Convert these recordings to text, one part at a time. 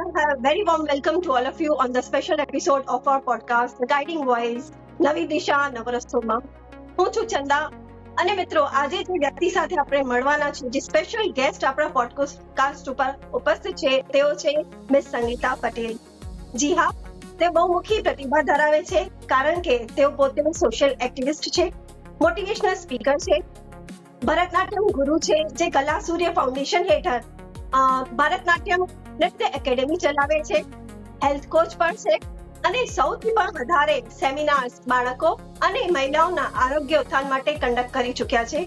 Very warm welcome to all of you on the special episode of our podcast, The Guiding Voice, નવી દિશા નવરસોમાં. હું છું ચંદા અને મિત્રો આજે જે વ્યક્તિ સાથે આપણે મળવાના છે, જે સ્પેશિયલ ગેસ્ટ આપણા પોડકાસ્ટ ઉપર ઉપસ્થિત છે, તેઓ છે મિસ સંગીતા પટેલ. જી હા, તે બહુમુખી પ્રતિભા ધરાવે છે કારણ કે તેઓ પોતે સોશિયલ એક્ટિવિસ્ટ છે, મોટિવેશનલ સ્પીકર છે, ભરતનાટ્યમ ગુરુ છે, જે કલા સૂર્ય ફાઉન્ડેશન હેઠળ ભરતનાટ્યમ નૃત્ય એકેડેમી ચલાવે છે, હેલ્થ કોચ પણ છે અને સૌથી પણ વધારે સેમિનાર્સ બાળકો અને મહિલાઓના આરોગ્ય ઉત્થાન માટે કન્ડક્ટ કરી ચૂક્યા છે.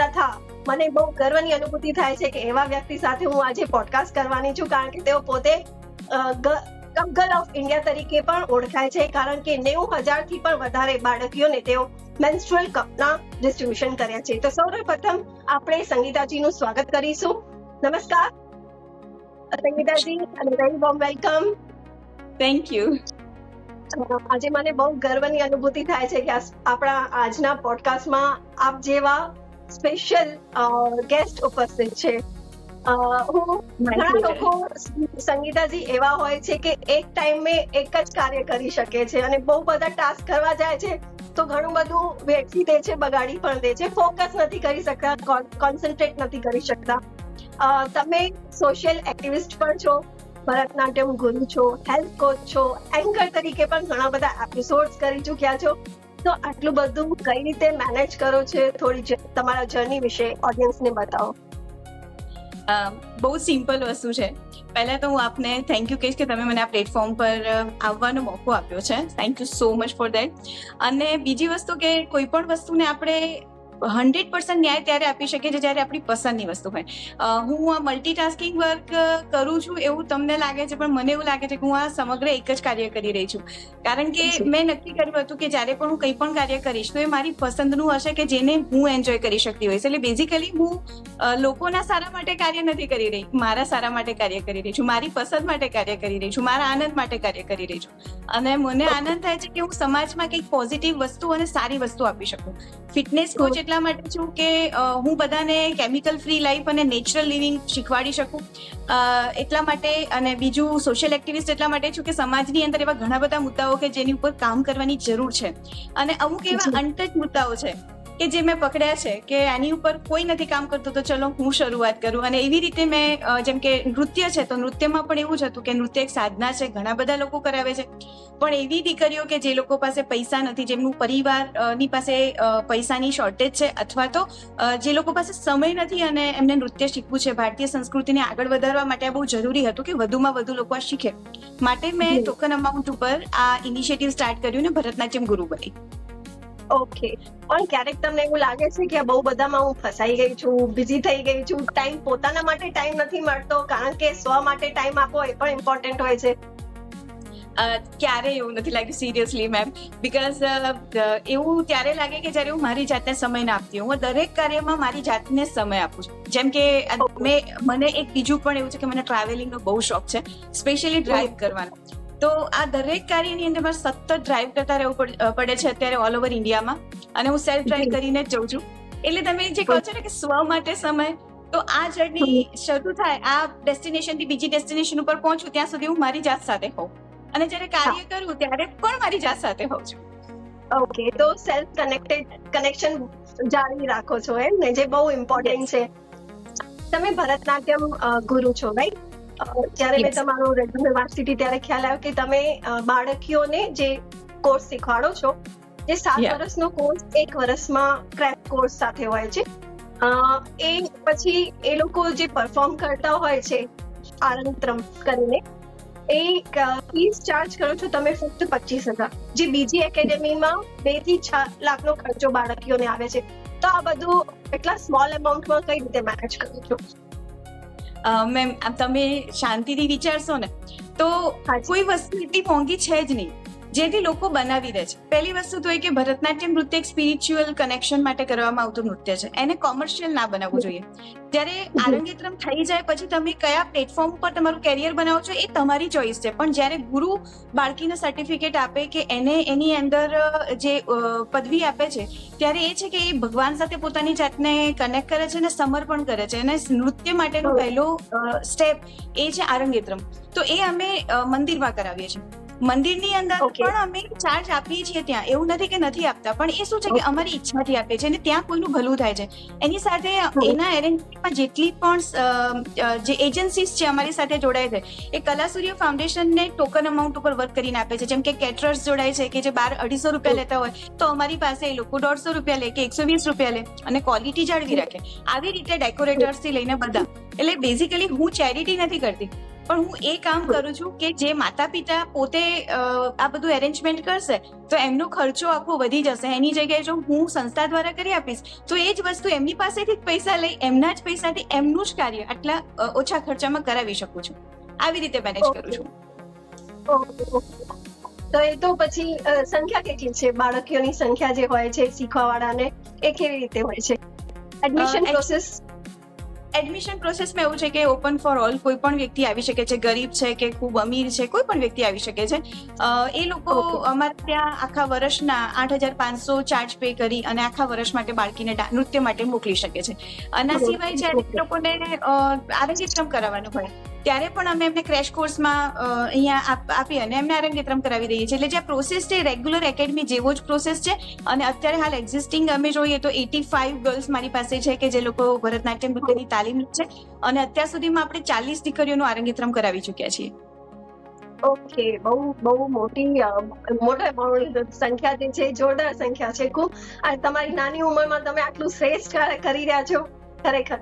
તથા મને બહુ ગર્વની અનુભૂતિ થાય છે કે એવા વ્યક્તિ સાથે હું આજે પોડકાસ્ટ કરવાની છું, કારણ કે તેઓ પોતે કપ ગર્લ ઓફ ઇન્ડિયા તરીકે પણ ઓળખાય છે, કારણ કે 90,000 થી પણ વધારે બાળકીઓને તેઓ મેન્સ્ટ્રુઅલ કપના ડિસ્ટ્રીબ્યુશન કર્યા છે. તો સૌપ્રથમ આપણે સંગીતાજીનું સ્વાગત કરીશું. નમસ્કાર સંગીતાજી અને very warm welcome. Thank you. આજે મને બહુ ગર્વની અનુભૂતિ થાય છે કે આપણા આજના પોડકાસ્ટમાં આપ જેવા સ્પેશિયલ ગેસ્ટ ઉપસ્થિત છે. ઘણા લોકો સંગીતાજી એવા હોય છે કે એક ટાઈમે એક જ કાર્ય કરી શકે છે અને બહુ બધા ટાસ્ક કરવા જાય છે તો ઘણું બધું વેઠી દે છે, બગાડી પણ દે છે, ફોકસ નથી કરી શકતા, કોન્સન્ટ્રેટ નથી કરી શકતા. તમે સોશિયલ એક્ટિવિસ્ટ પણ છો, ભરતનાટ્યમ ગુરુ છો, હેલ્થ કોચ છો, એન્કર તરીકે પણ ઘણા બધા એપિસોડ્સ કરી ચૂક્યા છો. તો આટલું બધું કઈ રીતે મેનેજ કરો છો, થોડી તમારા જર્ની વિશે ઓડિયન્સને બતાવો. બહુ સિમ્પલ વસ્તુ છે. પહેલા તો હું આપને થેન્ક યુ કહીશ કે તમે મને આ પ્લેટફોર્મ પર આવવાનો મોકો આપ્યો છે. Thank you so much for that. અને બીજી વસ્તુ કે કોઈ પણ વસ્તુને આપણે 100% ન્યાય ત્યારે આપી શકીએ છીએ જ્યારે આપણી પસંદની વસ્તુ હોય. હું આ મલ્ટીટાસ્કિંગ વર્ક કરું છું એવું તમને લાગે છે, પણ મને એવું લાગે છે કે હું આ સમગ્ર એક જ કાર્ય કરી રહી છું, કારણ કે મેં નક્કી કર્યું હતું કે જ્યારે પણ હું કંઈ પણ કાર્ય કરીશ તો એ મારી પસંદનું હશે કે જેને હું એન્જોય કરી શકતી હોઈશ. એટલે બેઝિકલી હું લોકોના સારા માટે કાર્ય નથી કરી રહી, મારા સારા માટે કાર્ય કરી રહી છું, મારી પસંદ માટે કાર્ય કરી રહી છું, મારા આનંદ માટે કાર્ય કરી રહી છું. અને મને આનંદ થાય છે કે હું સમાજમાં કંઈક પોઝિટિવ વસ્તુ અને સારી વસ્તુ આપી શકું. ફિટનેસ કોચ એટલા માટે છું કે હું બધાને કેમિકલ ફ્રી લાઈફ અને નેચરલ લિવિંગ શીખવાડી શકું એટલા માટે. અને બીજું સોશિયલ એક્ટિવિસ્ટ એટલા માટે છું કે સમાજની અંદર એવા ઘણા બધા મુદ્દાઓ કે જેની ઉપર કામ કરવાની જરૂર છે અને અમુક એવા અનટચ મુદ્દાઓ છે કે જે મેં પકડ્યા છે કે આની ઉપર કોઈ નથી કામ કરતું, તો ચલો હું શરૂઆત કરું. અને એવી રીતે મેં જેમ કે નૃત્ય છે તો નૃત્યમાં પણ એવું જ હતું કે નૃત્ય એક સાધના છે, ઘણા બધા લોકો કરાવે છે, પણ એવી દીકરીઓ કે જે લોકો પાસે પૈસા નથી, જેમનું પરિવારની પાસે પૈસાની શોર્ટેજ છે, અથવા તો જે લોકો પાસે સમય નથી અને એમને નૃત્ય શીખવું છે, ભારતીય સંસ્કૃતિને આગળ વધારવા માટે આ બહુ જરૂરી હતું કે વધુમાં વધુ લોકો આ શીખે. માટે મેં ટોકન અમાઉન્ટ ઉપર આ ઇનિશિયેટિવ સ્ટાર્ટ કર્યું ને ભરતનાટ્યમ ગુરુ બની. ઓકે, પણ ક્યારેક તમને એવું લાગે છે કે બહુ બધામાં હું ફસાઈ ગઈ છું, બિઝી થઈ ગઈ છું, ટાઈમ પોતાના માટે ટાઈમ નથી મળતો, કારણ કે સ્વ માટે ટાઈમ આપવો એ પણ ઇમ્પોર્ટન્ટ હોય છે? ક્યારેય એવું નથી લાગ્યું, સિરિયસલી મેમ. બીકોઝ એવું ત્યારે લાગે કે જ્યારે હું મારી જાતને સમય ના આપતી હોઉં. હું દરેક કાર્યમાં મારી જાતને સમય આપું છું. જેમ કે મને એક બીજું પણ એવું છે કે મને ટ્રાવેલિંગનો બહુ શોખ છે, સ્પેશિયલી ડ્રાઈવ કરવાનો. તો આ દરેક કાર્યની અંદર મારે સતત ડ્રાઈવ કરતા રહેવું પડે છે અત્યારે ઓલ ઓવર ઇન્ડિયામાં, અને હું સેલ્ફ ડ્રાઈવ કરીને જ જઉં છું. એટલે તમે જે કહો છો ને કે સ્વ માટે સમય, તો આ જર્ની શરૂ થાય, આ ડેસ્ટિનેશન થી બીજી ડેસ્ટિનેશન ઉપર પહોંચું ત્યાં સુધી હું મારી જાત સાથે હોઉં, અને જ્યારે કાર્ય કરું ત્યારે પણ મારી જાત સાથે હોઉં છું. ઓકે, તો સેલ્ફ કનેક્શન જાળવી રાખો છો એમ ને, જે બહુ ઇમ્પોર્ટન્ટ છે. તમે ભરતનાટ્યમ ગુરુ છો, રાઈટ? જ્યારે મેં તમારો રેઝ્યુમે વાંચતી ત્યારે ખ્યાલ આવ્યો કે તમે બાળકીઓને જે કોર્સ શીખવાડો છો, જે 7 વર્ષનો કોર્સ 1 વર્ષમાં ક્રેશ કોર્સ સાથે હોય છે, એ પછી એ લોકો જે પરફોર્મ કરતા હોય છે આરંતરમ કરીને, એ ફીસ ચાર્જ કરો છો તમે ફક્ત 25,000, જે બીજી એકેડેમીમાં 2 થી 6 લાખનો ખર્ચો બાળકીઓને આવે છે. તો આ બધું એટલા સ્મોલ એમાઉન્ટમાં કઈ રીતે મેનેજ કરો છો? મેમ તમે શાંતિથી વિચારશો ને તો કોઈ વસ્તુ એટલી મોંઘી છે જ નહીં. જેથી લોકો બનાવી દે છે. પહેલી વસ્તુ તો એ કે ભરતનાટ્યમ નૃત્ય એક સ્પિરિચ્યુઅલ કનેક્શન માટે કરવામાં આવતું નૃત્ય છે, એને કોમર્શિયલ ના બનાવવું જોઈએ. જ્યારે આરંગેત્રમ થઈ જાય પછી તમે કયા પ્લેટફોર્મ પર તમારું કેરિયર બનાવો છો એ તમારી ચોઈસ છે, પણ જ્યારે ગુરુ બાળકીને સર્ટિફિકેટ આપે કે એને એની અંદર જે પદવી આપે છે ત્યારે એ છે કે એ ભગવાન સાથે પોતાની જાતને કનેક્ટ કરે છે અને સમર્પણ કરે છે, અને નૃત્ય માટેનો પહેલો સ્ટેપ એ છે આરંગેત્રમ. તો એ અમે મંદિરમાં કરાવીએ છીએ. મંદિરની અંદર પણ અમે ચાર્જ આપીએ છીએ ત્યાં, એવું નથી કે નથી આપતા, પણ એ શું છે કે અમારી ઈચ્છાથી આપીએ છીએ અને ત્યાં કોઈનું ભલું થાય છે. એની સાથે એના એરેન્જમેન્ટમાં જેટલી પણ જે એજન્સીસ છે અમારી સાથે જોડાય છે એ કલાસૂર્ય ફાઉન્ડેશનને ટોકન અમાઉન્ટ ઉપર વર્ક કરીને આપે છે. જેમ કે કેટરર્સ જોડાય છે કે જે 250 રૂપિયા લેતા હોય તો અમારી પાસે એ લોકો 150 રૂપિયા લે કે 120 રૂપિયા લે અને ક્વોલિટી જાળવી રાખે. આવી રીતે ડેકોરેટર્સ થી લઈને બધા. એટલે બેઝિકલી હું ચેરિટી નથી કરતી, પણ હું એ કામ કરું છું કે જે માતા પિતા પોતે આ બધું એરેન્જમેન્ટ કરશે તો એમનો ખર્ચો આખો વધી જશે. એની જગ્યાએ જો હું સંસ્થા દ્વારા કરી આપીશ તો એ જ વસ્તુ એમની પાસેથી જ પૈસા લઈ એમના જ પૈસાથી એમનું જ કાર્ય આટલા ઓછા ખર્ચામાં કરાવી શકું છું. આવી રીતે મેનેજ કરું છું. તો એ તો પછી સંખ્યા કેટલી છે બાળકીઓની સંખ્યા જે હોય છે શીખવા વાળાને, એ કેવી રીતે હોય છે એડમિશન પ્રોસેસ? એડમિશન પ્રોસેસમાં એવું છે કે ઓપન ફોર ઓલ, કોઈ પણ વ્યક્તિ આવી શકે છે, ગરીબ છે કે ખૂબ અમીર છે, કોઈ પણ વ્યક્તિ આવી શકે છે. એ લોકો અમારે ત્યાં આખા વર્ષના 8,500 ચાર્જ પે કરી અને આખા વર્ષ માટે બાળકીને નૃત્ય માટે મોકલી શકે છે. આના સિવાય જ્યારે લોકોને આરંગેત્રમ કરાવવાનું હોય ત્યારે પણ અમે એમને ક્રેશ કોર્સમાં અહીંયા આપી અને એમને આરંગેત્રમ કરાવી દઈએ છીએ. એટલે જે આ પ્રોસેસ છે રેગ્યુલર એકેડમી જેવો જ પ્રોસેસ છે. અને અત્યારે હાલ એક્ઝિસ્ટિંગ અમે જોઈએ તો 85 ગર્લ્સ મારી પાસે છે કે જે લોકો ભરતનાટ્યમ નૃત્યની તાલીમ લે છે, અને અત્યાર સુધીમાં આપણે 40 દીકરીઓનું આરંગેત્રમ કરાવી ચૂક્યા છીએ. ઓકે, બહુ મોટી સંખ્યા જે છે, જોરદાર સંખ્યા છે ખૂબ. અને તમારી નાની ઉંમરમાં તમે આટલું શ્રેષ્ઠ કાર્ય કરી રહ્યા છો, ખરેખર.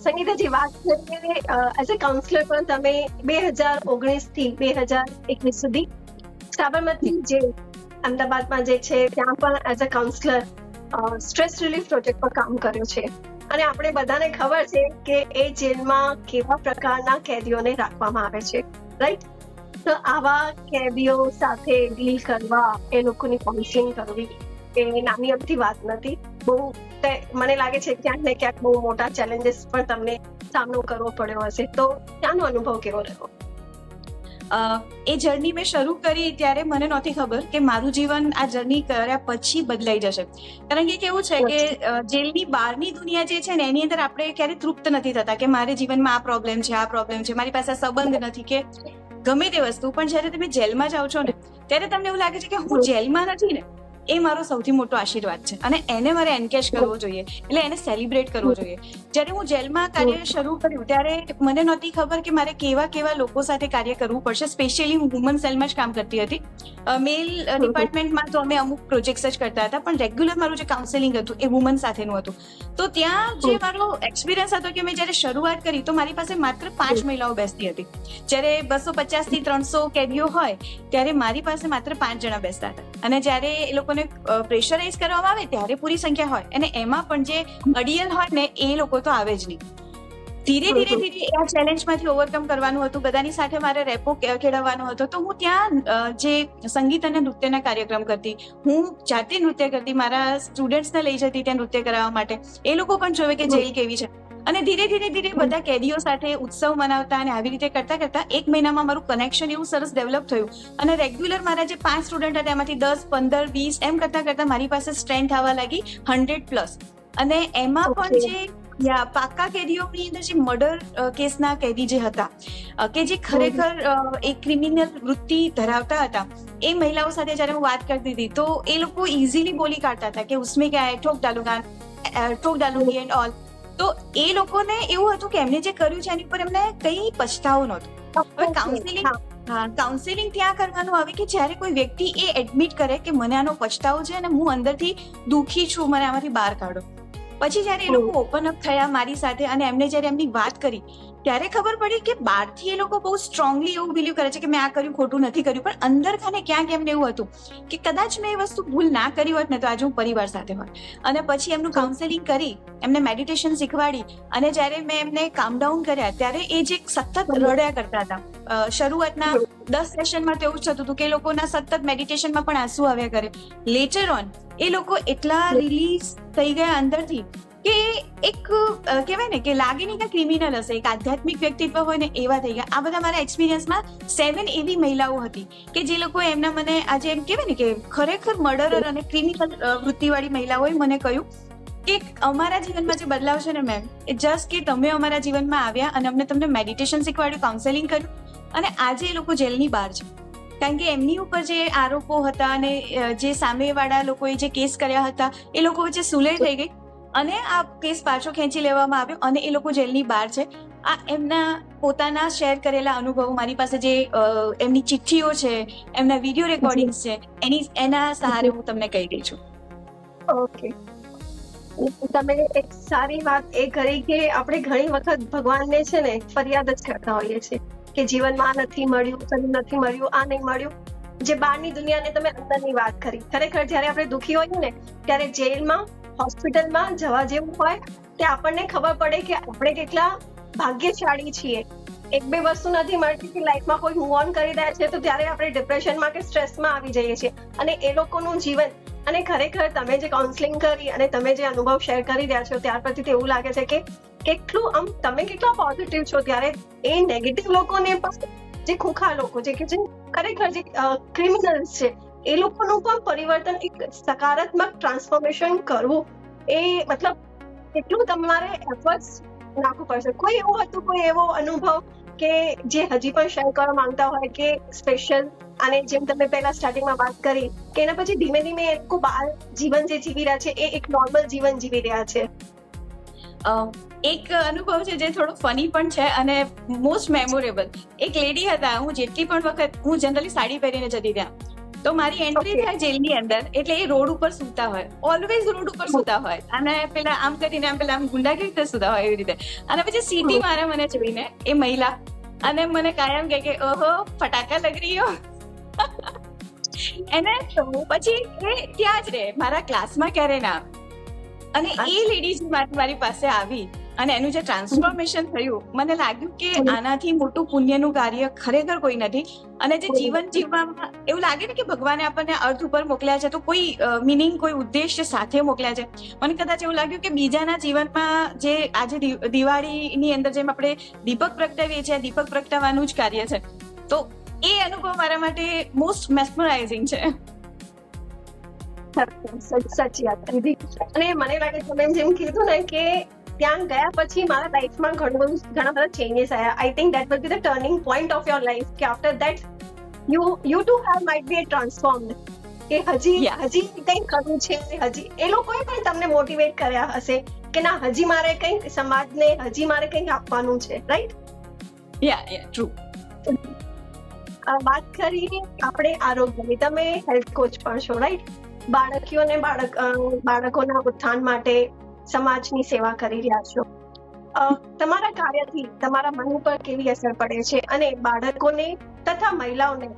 સંગીતાજી, વાત કરીએ એઝ અ કાઉન્સલર પણ તમે 2019 થી 2021 સુધી સાબરમતી જેલ અમદાવાદમાં જે છે ત્યાં પણ as a counsellor stress relief project પર કામ કર્યું છે. અને આપણે બધાને ખબર છે કે એ જેલમાં કેવા પ્રકારના કેદીઓને રાખવામાં આવે છે, રાઈટ? તો આવા કેદીઓ સાથે ડીલ કરવા, એ લોકોની કાઉન્સેલિંગ કરવી એ નાની અમથી વાત નથી. બહુ મને લાગે છે ક્યાંક ને ક્યાંક બહુ મોટા ચેલેન્જીસ પણ તમને સામનો કરવો પડ્યો હશે. તો ત્યાંનો અનુભવ કેવો રહ્યો? એ જર્ની મેં શરૂ કરી ત્યારે મને નહોતી ખબર કે મારું જીવન આ જર્ની કર્યા પછી બદલાઈ જશે. કારણ કે કેવું છે કે જેલની બહારની દુનિયા જે છે ને એની અંદર આપણે ક્યારેય તૃપ્ત નથી થતા કે મારે જીવનમાં આ પ્રોબ્લેમ છે, આ પ્રોબ્લેમ છે, મારી પાસે સંબંધ નથી કે ગમે તે વસ્તુ. પણ જ્યારે તમે જેલમાં જાઓ છો ને ત્યારે તમને એવું લાગે છે કે હું જેલમાં નથી ને, એ મારો સૌથી મોટો આશીર્વાદ છે અને એને મારે એન્કેશ કરવો જોઈએ, એટલે એને સેલિબ્રેટ કરવો જોઈએ. જ્યારે હું જેલમાં કાર્ય શરૂ કર્યું ત્યારે મને નહોતી ખબર કે મારે કેવા લોકો સાથે કાર્ય કરવું પડશે. સ્પેશિયલી હું વુમન સેલમાં જ કામ કરતી હતી. મેલ ડિપાર્ટમેન્ટમાં તો અમે અમુક પ્રોજેક્ટ્સ જ કરતા હતા, પણ રેગ્યુલર મારું જે કાઉન્સેલિંગ હતું એ વુમન સાથેનું હતું. તો ત્યાં જે મારો એક્સપિરિયન્સ હતો કે મેં જ્યારે શરૂઆત કરી તો મારી પાસે માત્ર 5 મહિલાઓ બેસતી હતી. જ્યારે 250 થી 300 કેદીઓ હોય ત્યારે મારી પાસે માત્ર 5 જણા બેસતા હતા. અને જ્યારે એ લોકોને પ્રેશરાઇઝ કરવામાં આવે ત્યારે પૂરી સંખ્યા હોય, અને એમાં પણ જે અડિયલ હોય ને એ લોકો તો આવે જ નહીં. ધીરે ધીરે આ ચેલેન્જમાંથી ઓવરકમ કરવાનું હતું, બધાની સાથે મારે રેપો કેળવવાનો હતો. તો હું ત્યાં જે સંગીત અને નૃત્યના કાર્યક્રમ કરતી, હું જાતે નૃત્ય કરતી, મારા સ્ટુડન્ટ્સને લઈ જતી ત્યાં નૃત્ય કરાવવા માટે. એ લોકો પણ જોવે કે જેલ કેવી છે. અને ધીરે ધીરે બધા કેદીઓ સાથે ઉત્સવ મનાવતા અને આવી રીતે કરતા કરતા 1 મહિનામાં મારું કનેક્શન એવું સરસ ડેવલપ થયું. અને રેગ્યુલર મારા જે 5 સ્ટુડન્ટ હતા એમાંથી 10, 15, 20 એમ કરતા મારી પાસે સ્ટ્રેન્થ આવવા લાગી 100+. અને એમાં પણ જે પાક્કા કેદીઓની અંદર જે મર્ડર કેસના કેદી જે હતા કે જે ખરેખર એક ક્રિમિનલ વૃત્તિ ધરાવતા હતા, એ મહિલાઓ સાથે જ્યારે હું વાત કરતી હતી તો એ લોકો ઇઝીલી બોલી કાઢતા હતા કે ઉસમે ક્યાં હે, ઠોક ડાલુંગી એન્ડ ઓલ. તો એ લોકોને એવું હતું કે એમને જે કર્યું છે એની પર એમને કઈ પછતાવો નહોતો. હવે કાઉન્સેલિંગ ત્યાં કરવાનું આવે કે જ્યારે કોઈ વ્યક્તિ એ એડમિટ કરે કે મને આનો પછતાવો છે અને હું અંદરથી દુઃખી છું, મને આમાંથી બહાર કાઢો. પછી જયારે એ લોકો ઓપન અપ થયા મારી સાથે અને એમને જયારે એમની વાત કરી ત્યારે ખબર પડી કે બહારથી એ લોકો બહુ સ્ટ્રોંગલી એવું બિલીવ કરે છે કે મેં આ કર્યું ખોટું નથી કર્યું, પણ અંદર ખાને ક્યાંક એમને એવું હતું કે કદાચ મેં એ વસ્તુ ભૂલ ના કરી હોત ને તો આજે હું પરિવાર સાથે હોત. અને પછી એમનું કાઉન્સેલિંગ કરી, એમને મેડિટેશન શીખવાડી અને જયારે મેં એમને કામ ડાઉન કર્યા ત્યારે એ જે સતત રડ્યા કરતા હતા, શરૂઆતના 10 સેશનમાં તો એવું જ થતું હતું કે એ લોકોના સતત મેડિટેશનમાં પણ આંસુ આવ્યા કરે. લેટર ઓન એ લોકો એટલા રિલીઝ થઈ ગયા અંદરથી કે એક કહેવાય ને કે લાગે નહીં કે ક્રિમિનલ હશે, એક આધ્યાત્મિક વ્યક્તિત્વ હોય ને એવા થઈ ગયા. આ બધા મારા એક્સપિરિયન્સમાં 7 એવી મહિલાઓ હતી કે જે લોકો એમના મને આજે એમ કહેવાય ને કે ખરેખર મર્ડરર અને ક્રિમિનલ વૃત્તિવાળી મહિલાઓએ મને કહ્યું કે અમારા જીવનમાં જે બદલાવ છે ને મેમ, એ જસ્ટ કે તમે અમારા જીવનમાં આવ્યા અને અમને તમને મેડિટેશન શીખવાડ્યું, કાઉન્સેલિંગ કર્યું અને આજે એ લોકો જેલની બહાર છે. કારણ કે એમની ઉપર જે આરોપો હતા અને જે સામેવાળા લોકોએ જે કેસ કર્યા હતા એ લોકો વચ્ચે સુલેહ થઈ ગઈ અને આ કેસ પાછો ખેંચી લેવામાં આવ્યો અને એ લોકો જેલની બહાર છે. આ એમના પોતાના શેર કરેલા અનુભવો મારી પાસે જે એમની ચિઠ્ઠીઓ છે, એમના વિડીયો રેકોર્ડિંગ્સ છે, એના સહારે હું તમને કહી રહી છું. ઓકે, તમે એક સારી વાત એ કરી કે આપણે ઘણી વખત ભગવાનને છે ને ફરિયાદ જ કરતા હોઈએ છીએ કે જીવનમાં આ નથી મળ્યું, પેલું નથી મળ્યું, આ નહીં મળ્યું. જે બહારની દુનિયાને તમે અંદરની વાત કરી, ખરેખર જયારે આપણે દુઃખી હોઈએ ને ત્યારે જેલમાં, હોસ્પિટલમાં જવા જેવું હોય તે આપણને ખબર પડે કે આપણે કેટલા ભાગ્યશાળી છીએ. 1-2 વસ્તુ નથી મળતી કે લાઈફમાં કોઈ મૂવ ઓન કરી રહ્યા છે તો ત્યારે આપણે ડિપ્રેશનમાં કે સ્ટ્રેસમાં આવી જઈએ છીએ. અને એ લોકોનું જીવન, અને ખરેખર તમે જે કાઉન્સેલિંગ કરી અને તમે જે અનુભવ શેર કરી રહ્યા છો ત્યાર પરથી એવું લાગે છે કે કેટલું આમ તમે કેટલા પોઝિટિવ છો, ત્યારે એ નેગેટિવ લોકોને પણ, જે ખૂંખા લોકો છે કે જે ખરેખર જે ક્રિમિનલ્સ છે એ લોકોનું પણ પરિવર્તન, એક સકારાત્મક ટ્રાન્સફોર્મેશન કરવું, એ મતલબ કેટલું તમારે એફર્ટ્સ નાખવું પડશે. કોઈ એવું હતું, કોઈ એવો અનુભવ કે જે હજી પણ શેર કરવા માંગતા હોય કે સ્પેશિયલ, અને જેમ તમે પહેલા સ્ટાર્ટિંગમાં વાત કરી કે એના પછી ધીમે ધીમે એ લોકો બાળ જીવન જે જીવી રહ્યા છે એ એક નોર્મલ જીવન જીવી રહ્યા છે? એક અનુભવ છે જે થોડો ફની પણ છે અને મોસ્ટ મેમોરેબલ. એક લેડી હતા, હું જેટલી પણ વખત, હું જનરલી સાડી પહેરીને જતી ત્યાં, તો મારી એન્ટ્રી થાય જેલની અંદર એટલે એ રોડ ઉપર સૂતા હોય, ઓલવેઝ રોડ ઉપર સૂતા હોય અને પેલા આમ કરીને આમ પેલા આમ ગુંડાગીરી રીતે સૂતા હોય એવી રીતે. અને પછી સીટી મારે મને જોઈને એ મહિલા અને મને કાયમ કે ઓહો ફટાકા લગ રહી હો. એને પછી એ ત્યાં જ રહે, મારા ક્લાસમાં ક્યારે ના. અને એ લેડીઝ મારી પાસે આવી અને એનું જે ટ્રાન્સફોર્મેશન થયું, મને લાગ્યું કે આનાથી મોટું પુણ્યનું કાર્ય ખરેખર કોઈ નથી. અને જે જીવન જીવવામાં એવું લાગે ને કે ભગવાને આપણને અર્થ ઉપર મોકલ્યા છે તો કોઈ મિનિંગ, કોઈ ઉદ્દેશ્ય સાથે મોકલ્યા છે. મને કદાચ એવું લાગ્યું કે બીજાના જીવનમાં જે આજે દિવાળીની અંદર જેમ આપણે દીપક પ્રગટાવીએ છીએ, દીપક પ્રગટાવવાનું જ કાર્ય છે. તો એ અનુભવ મારા માટે મોસ્ટ મેસ્મરાઇઝિંગ છે. સાચી વાત કીધી. અને મને લાગે તમે જેમ કીધું ને કે ત્યાં ગયા પછી મારા લાઈફમાં ઘણા બધા ચેન્જીસ આવ્યા. I think that will be the turning point of your life કે after that you to have might be transformed, કે હજી કંઈક કરવું છે, હજી એ લોકોએ પણ તમને મોટિવેટ કર્યા હશે કે ના હજી મારે કંઈક સમાજને, હજી મારે કંઈક આપવાનું છે, રાઈટ? યા ટ્રુ. વાત કરીએ આપણે આરોગ્યની, તમે હેલ્થ કોચ પણ છો, રાઈટ? બાળકીઓને બાળકોના ઉત્થાન માટે સમાજની સેવા કરી રહ્યા છો. તમારા કાર્યથી તમારા મન ઉપર કેવી અસર પડે છે અને બાળકોને તથા મહિલાઓને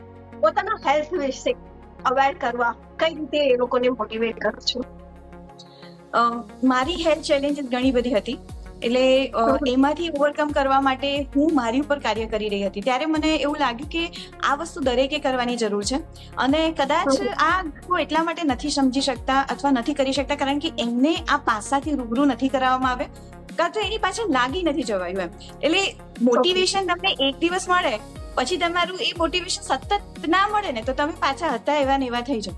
પોતાના હેલ્થ વિશે અવેર કરવા કઈ રીતે એ લોકોને મોટિવેટ કરો છો? મારી હેલ્થ ચેલેન્જીસ ઘણી બધી હતી, એટલે એમાંથી ઓવરકમ કરવા માટે હું મારી ઉપર કાર્ય કરી રહી હતી. ત્યારે મને એવું લાગ્યું કે આ વસ્તુ દરેકે કરવાની જરૂર છે અને કદાચ આ એટલા માટે નથી સમજી શકતા અથવા નથી કરી શકતા કારણ કે એમને આ પાસાથી રૂબરૂ નથી કરાવવામાં આવે, કાં તો એની પાછળ લાગી નથી જવાયું એમ. એટલે મોટિવેશન તમને એક દિવસ મળે પછી તમારું એ મોટિવેશન સતત ના મળે ને તો તમે પાછા હતા એવા ને એવા થઈ જાઓ.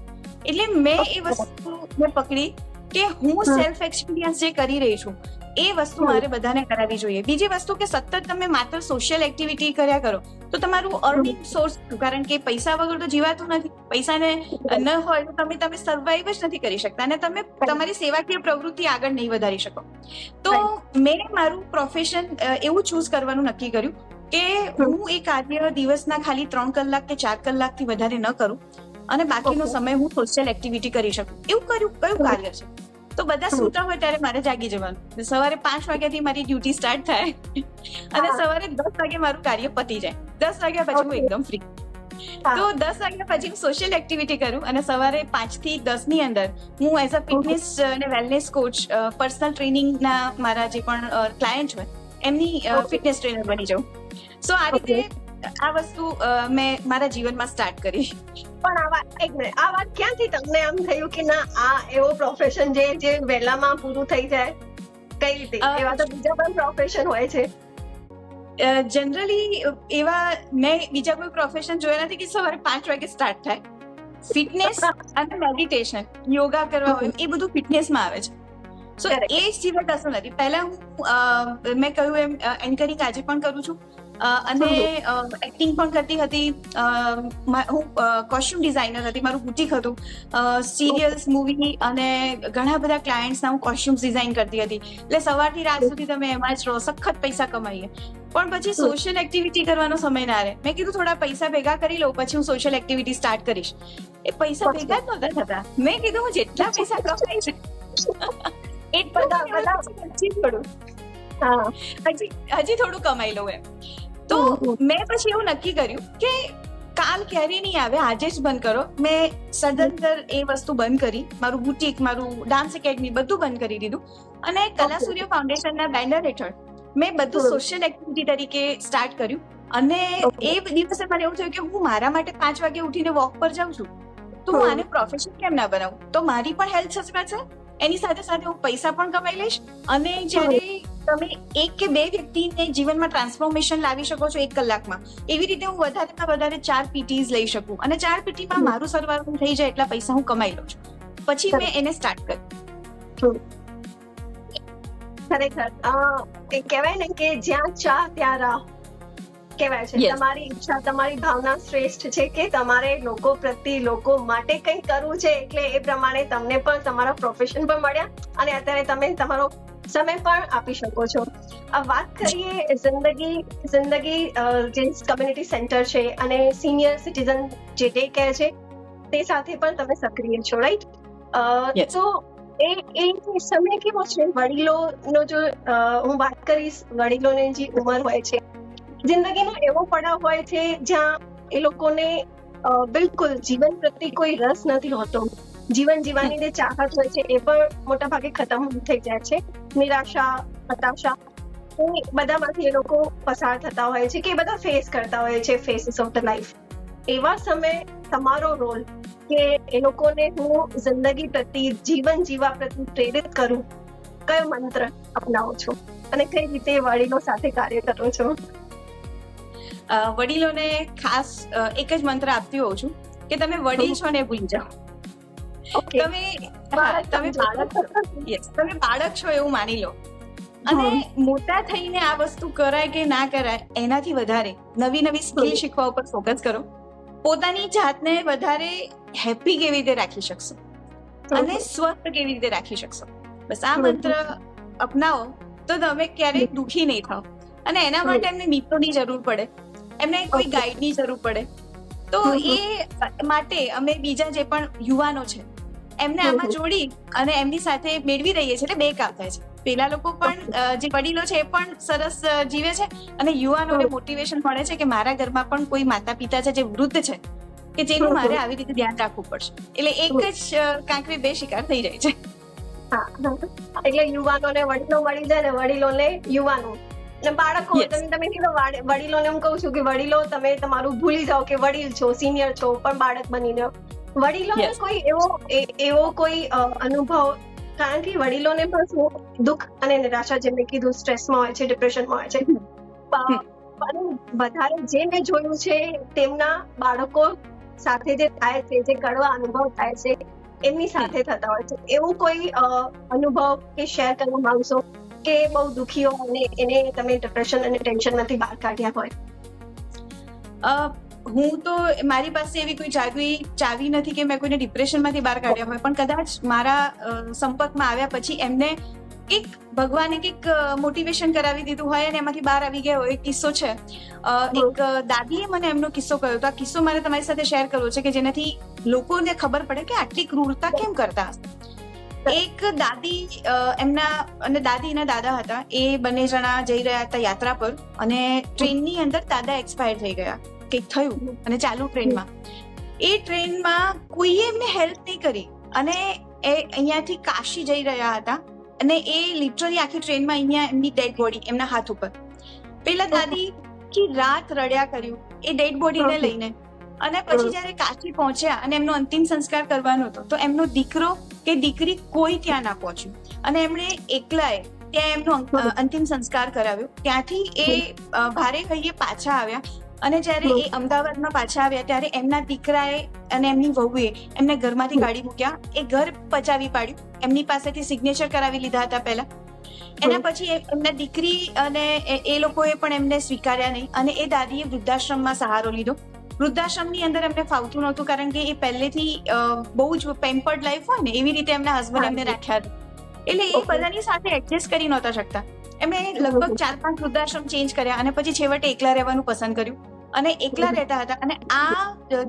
એટલે મેં એ વસ્તુ પકડી કે હું સેલ્ફ એક્સપિરિયન્સ જે કરી રહી છું એ વસ્તુ મારે બધાને કરાવવી જોઈએ. બીજી વસ્તુ કે સતત તમે માત્ર સોશિયલ એક્ટિવિટી કર્યા કરો તો તમારું અર્નિંગ સોર્સ, કારણ કે પૈસા વગર તો જીવાતું નથી, પૈસાને ન હોય તો તમે સર્વાઈવ જ નથી કરી શકતા અને તમે તમારી સેવાકીય પ્રવૃત્તિ આગળ નહીં વધારી શકો. તો મેં મારું પ્રોફેશન એવું ચૂઝ કરવાનું નક્કી કર્યું કે હું એ કાર્ય દિવસના ખાલી 3 કલાક કે 4 કલાકથી વધારે ન કરું અને બાકીનો સમય હું સોશિયલ એક્ટિવિટી કરી શકું. એવું કયું કાર્ય છે? તો બધા સૂતા હોય ત્યારે મારે જાગી જવાનું. સવારે 5 વાગ્યાથી મારી ડ્યુટી સ્ટાર્ટ થાય અને સવારે 10 વાગે મારું કાર્ય પતી જાય. 10 વાગ્યા પછી હું એકદમ ફ્રી. તો 10 વાગ્યા પછી હું સોશિયલ એક્ટિવિટી કરું અને સવારે 5 થી 10 ની અંદર હું એઝ અ ફિટનેસ અને વેલનેસ કોચ, પર્સનલ ટ્રેનિંગના મારા જે પણ ક્લાયન્ટ હોય એમની ફિટનેસ ટ્રેનર બની જાઉં. સો આ રીતે આ વસ્તુ મેં મારા જીવનમાં સ્ટાર્ટ કરી. પણ આ વાત ક્યાંથી તમને એમ થયું કે ના આ એવો પ્રોફેશન જે વહેલામાં પૂરું થઈ જાય? કઈ રીતે? એવા તો બીજા પણ પ્રોફેશન હોય છે. જનરલી એવા મેં બીજા કોઈ પ્રોફેશન જોયા નથી કે સવારે 5 વાગે સ્ટાર્ટ થાય. ફિટનેસ અને મેડિટેશન, યોગા કરવા હોય એ બધું ફિટનેસમાં આવે છે. સો એ સિવાય કશું નથી. પહેલા હું મેં કહ્યું એમ એન્કરિંગ આજે પણ કરું છું અને એક્ટિંગ પણ કરતી હતી. હું કોસ્ટ્યુમ ડિઝાઇનર હતી, મારું બુટીક હતું. સિરિયલ્સ, મૂવી અને ઘણા બધા ક્લાયન્ટ્સના હું કોસ્ટ્યુમ્સ ડિઝાઇન કરતી હતી. એટલે સવારથી રાત સુધી તમે એમાં જ રહો, સખત પૈસા કમાઈએ. પણ પછી સોશિયલ એક્ટિવિટી કરવાનો સમય ના રહે. મેં કીધું થોડા પૈસા ભેગા કરી લઉં, પછી હું સોશિયલ એક્ટિવિટી સ્ટાર્ટ કરીશ. એ પૈસા ભેગા જ નહોતા થતા. મેં કીધું હું જેટલા પૈસા કમાઈશ હજી થોડું કમાઈ લઉં એમ. તો મેં પછી એવું નક્કી કર્યું કે કાલ ક્યારે નહીં આવે, આજે જ બંધ કરો. મેં સદંતર એ વસ્તુ બંધ કરી. મારું બુટીક, મારું ડાન્સ એકેડમી બધું બંધ કરી દીધું અને કલા સૂર્ય ફાઉન્ડેશનના બેનર હેઠળ મેં બધું સોશિયલ એક્ટિવિટી તરીકે સ્ટાર્ટ કર્યું. અને એ દિવસે મને એવું થયું કે હું મારા માટે 5 વાગે ઉઠીને વોક પર જાઉં છું, તો હું આને પ્રોફેશન કેમ ના બનાવું? તો મારી પણ હેલ્થ સચવાશે, એની સાથે સાથે હું પૈસા પણ કમાઈ લઈશ. અને જ્યારે તમે 1 કે 2 વ્યક્તિને જીવનમાં ટ્રાન્સફોર્મેશન લાવી શકો છો 1 કલાકમાં, એવી રીતે હું વધારેમાં વધારે 4 PTs લઈ શકું અને 4 PTમાં મારું સર્વાઈવલ થઈ જાય એટલા પૈસા હું કમાઈ લઉં છું. પછી મેં એને સ્ટાર્ટ કર્યું. ખરેખર કહેવાય ને કે જ્યાં ચા ત્યાં રાહ કહેવાય છે. તમારી ઈચ્છા, તમારી ભાવના શ્રેષ્ઠ છે કે તમારે લોકો પ્રત્યે, લોકો માટે કંઈક કરવું છે, એટલે એ પ્રમાણે તમને પણ તમારા પ્રોફેશન પણ મળ્યા અને અત્યારે તમે તમારો સમય પણ આપી શકો છો. વાત કરીએ જિંદગી જે કમ્યુનિટી સેન્ટર છે અને સિનિયર સિટીઝન જે ડે કેર છે તે સાથે પણ તમે સક્રિય છો, રાઈટ? તો એ સમય કેવો છે? વડીલોનો જો હું વાત કરીશ, વડીલોની જે ઉંમર હોય છે, જિંદગીનો એવો પડાવ હોય છે જ્યાં એ લોકોને બિલકુલ જીવન પ્રત્યે કોઈ રસ નથી હોતો. જીવન જીવવાની જે ચાહત હોય છે એ પણ મોટા ભાગે ખતમ થઈ જાય છે. નિરાશા, હતાશા એ બધામાંથી એ લોકો પસાર થતા હોય છે કે બધા ફેસ કરતા હોય છે, ફેસીસ ઓફ ધ લાઈફ. એવા સમયે તમારો રોલ કે એ લોકોને હું જિંદગી પ્રત્યે, જીવન જીવવા પ્રત્યે પ્રેરિત કરું, કયો મંત્ર અપનાવો છો અને કઈ રીતે વડીલો સાથે કાર્ય કરો છો? વડીલોને ખાસ એક જ મંત્ર આપતી હોઉં છું કે તમે વડીલ છો ને ભૂલી જાઓ. તમે બાળક છો એવું માની લો અને મોટા થઈને આ વસ્તુ કરાય કે ના કરાય એનાથી વધારે નવી સ્કિલ શીખવા ઉપર ફોકસ કરો. પોતાની જાતને વધારે હેપી કેવી રીતે રાખી શકશો અને સ્વસ્થ કેવી રીતે રાખી શકશો, બસ આ મંત્ર અપનાવો તો તમે ક્યારેય દુઃખી નહીં થાવ. અને એના માટે એમને મિત્રોની જરૂર પડે, એમને કોઈ ગાઈડની જરૂર પડે. તો એ માટે અમે બીજા જે પણ યુવાનો છે એમને આમાં જોડી અને એમની સાથે મેળવી રહીએ છીએ. એટલે 2 કામ થાય છે. પેલા લોકો પણ જે વડીલો છે એ પણ સરસ જીવે છે અને યુવાનોને મોટિવેશન મળે છે કે મારા ઘરમાં પણ કોઈ માતા પિતા છે જે વૃદ્ધ છે કે જેનું મારે આવી રીતે ધ્યાન રાખવું પડશે. એટલે એક જ કાંકરી 2 શિકાર થઈ જાય છે. એટલે યુવાનોને વડીલો મળી જાય ને વડીલોને યુવાનો અને બાળકો. તમે કીધું વડીલોને હું કહું છું કે વડીલો તમે તમારું ભૂલી જાઓ કે વડીલ છો, સિનિયર છો, પણ બાળક બની જાઓ. વડીલોને કોઈ એવો કોઈ અનુભવ, કારણ કે વડીલોને પણ શું દુઃખ અને નિરાશા, જેમ મેં કીધું, સ્ટ્રેસમાં હોય છે, ડિપ્રેશનમાં હોય છે. પણ વધારે જે મેં જોયું છે તેમના બાળકો સાથે જે થાય છે, જે કડવા અનુભવ થાય છે એમની સાથે થતા હોય છે. એવું કોઈ અનુભવ કે શેર કરવા માંગશો કે બહુ દુઃખી હો અને એને તમે ડિપ્રેશન અને ટેન્શનમાંથી બહાર કાઢ્યા હોય? હું તો મારી પાસે એવી કોઈ ચાવી નથી કે મેં કોઈને ડિપ્રેશનમાંથી બહાર કાઢ્યા હોય, પણ કદાચ મારા સંપર્કમાં આવ્યા પછી એમને એક ભગવાને કંઈક મોટિવેશન કરાવી દીધું હોય અને એમાંથી બહાર આવી ગયા હોય. એક કિસ્સો છે, એક દાદીએ મને એમનો કિસ્સો કહ્યો હતો. આ કિસ્સો મારે તમારી સાથે શેર કરવો છે કે જેનાથી લોકોને ખબર પડે કે આટલી ક્રૂરતા કેમ કરતા હશે. એક દાદી એમના અને દાદી અને દાદા હતા, એ બંને જણા જઈ રહ્યા હતા યાત્રા પર અને ટ્રેનની અંદર દાદા એક્સપાયર થઈ ગયા, કંઈક થયું અને ચાલુ ટ્રેનમાં એ ટ્રેનમાં કોઈએ એમને હેલ્પ નહીં કરી અને એ અહીંયાથી કાશી જઈ રહ્યા હતા અને એ લિટરલી આખી ટ્રેનમાં અહીંયા એમની ડેડ બોડી એમના હાથ ઉપર, પેલા દાદી આખી રાત રડ્યા કર્યું એ ડેડ બોડીને લઈને અને પછી જયારે કાશી પહોંચ્યા અને એમનો અંતિમ સંસ્કાર કરવાનો હતો તો એમનો દીકરો કે દીકરી કોઈ ત્યાં ના પહોંચ્યું અને એમણે એકલાએ ત્યાં એમનો અંતિમ સંસ્કાર કરાવ્યો. ત્યાંથી એ ભારે કહીએ પાછા આવ્યા અને જયારે એ અમદાવાદમાં પાછા આવ્યા ત્યારે એમના દીકરાએ અને એમની વહુએ એમને ઘરમાંથી કાઢી મૂક્યા, એ ઘર પચાવી પાડ્યું, એમની પાસેથી સિગ્નેચર કરાવી લીધા હતા પહેલા. એના પછી એમના દીકરી અને એ લોકોએ પણ એમને સ્વીકાર્યા નહીં અને એ દાદીએ વૃદ્ધાશ્રમમાં સહારો લીધો. વૃદ્ધાશ્રમની અંદર એમને ફાવતું નહોતું કારણ કે એ પહેલેથી બહુ જ પેમ્પર્ડ લાઈફ હોય ને એવી રીતે એમના હસબન્ડ એમને રાખ્યા હતા, એટલે એ બધાની સાથે એડજસ્ટ કરી નહોતા શકતા. એમણે લગભગ 4-5 વૃદ્ધાશ્રમ ચેન્જ કર્યા અને પછી છેવટે એકલા રહેવાનું પસંદ કર્યું અને એકલા રહેતા હતા. અને આ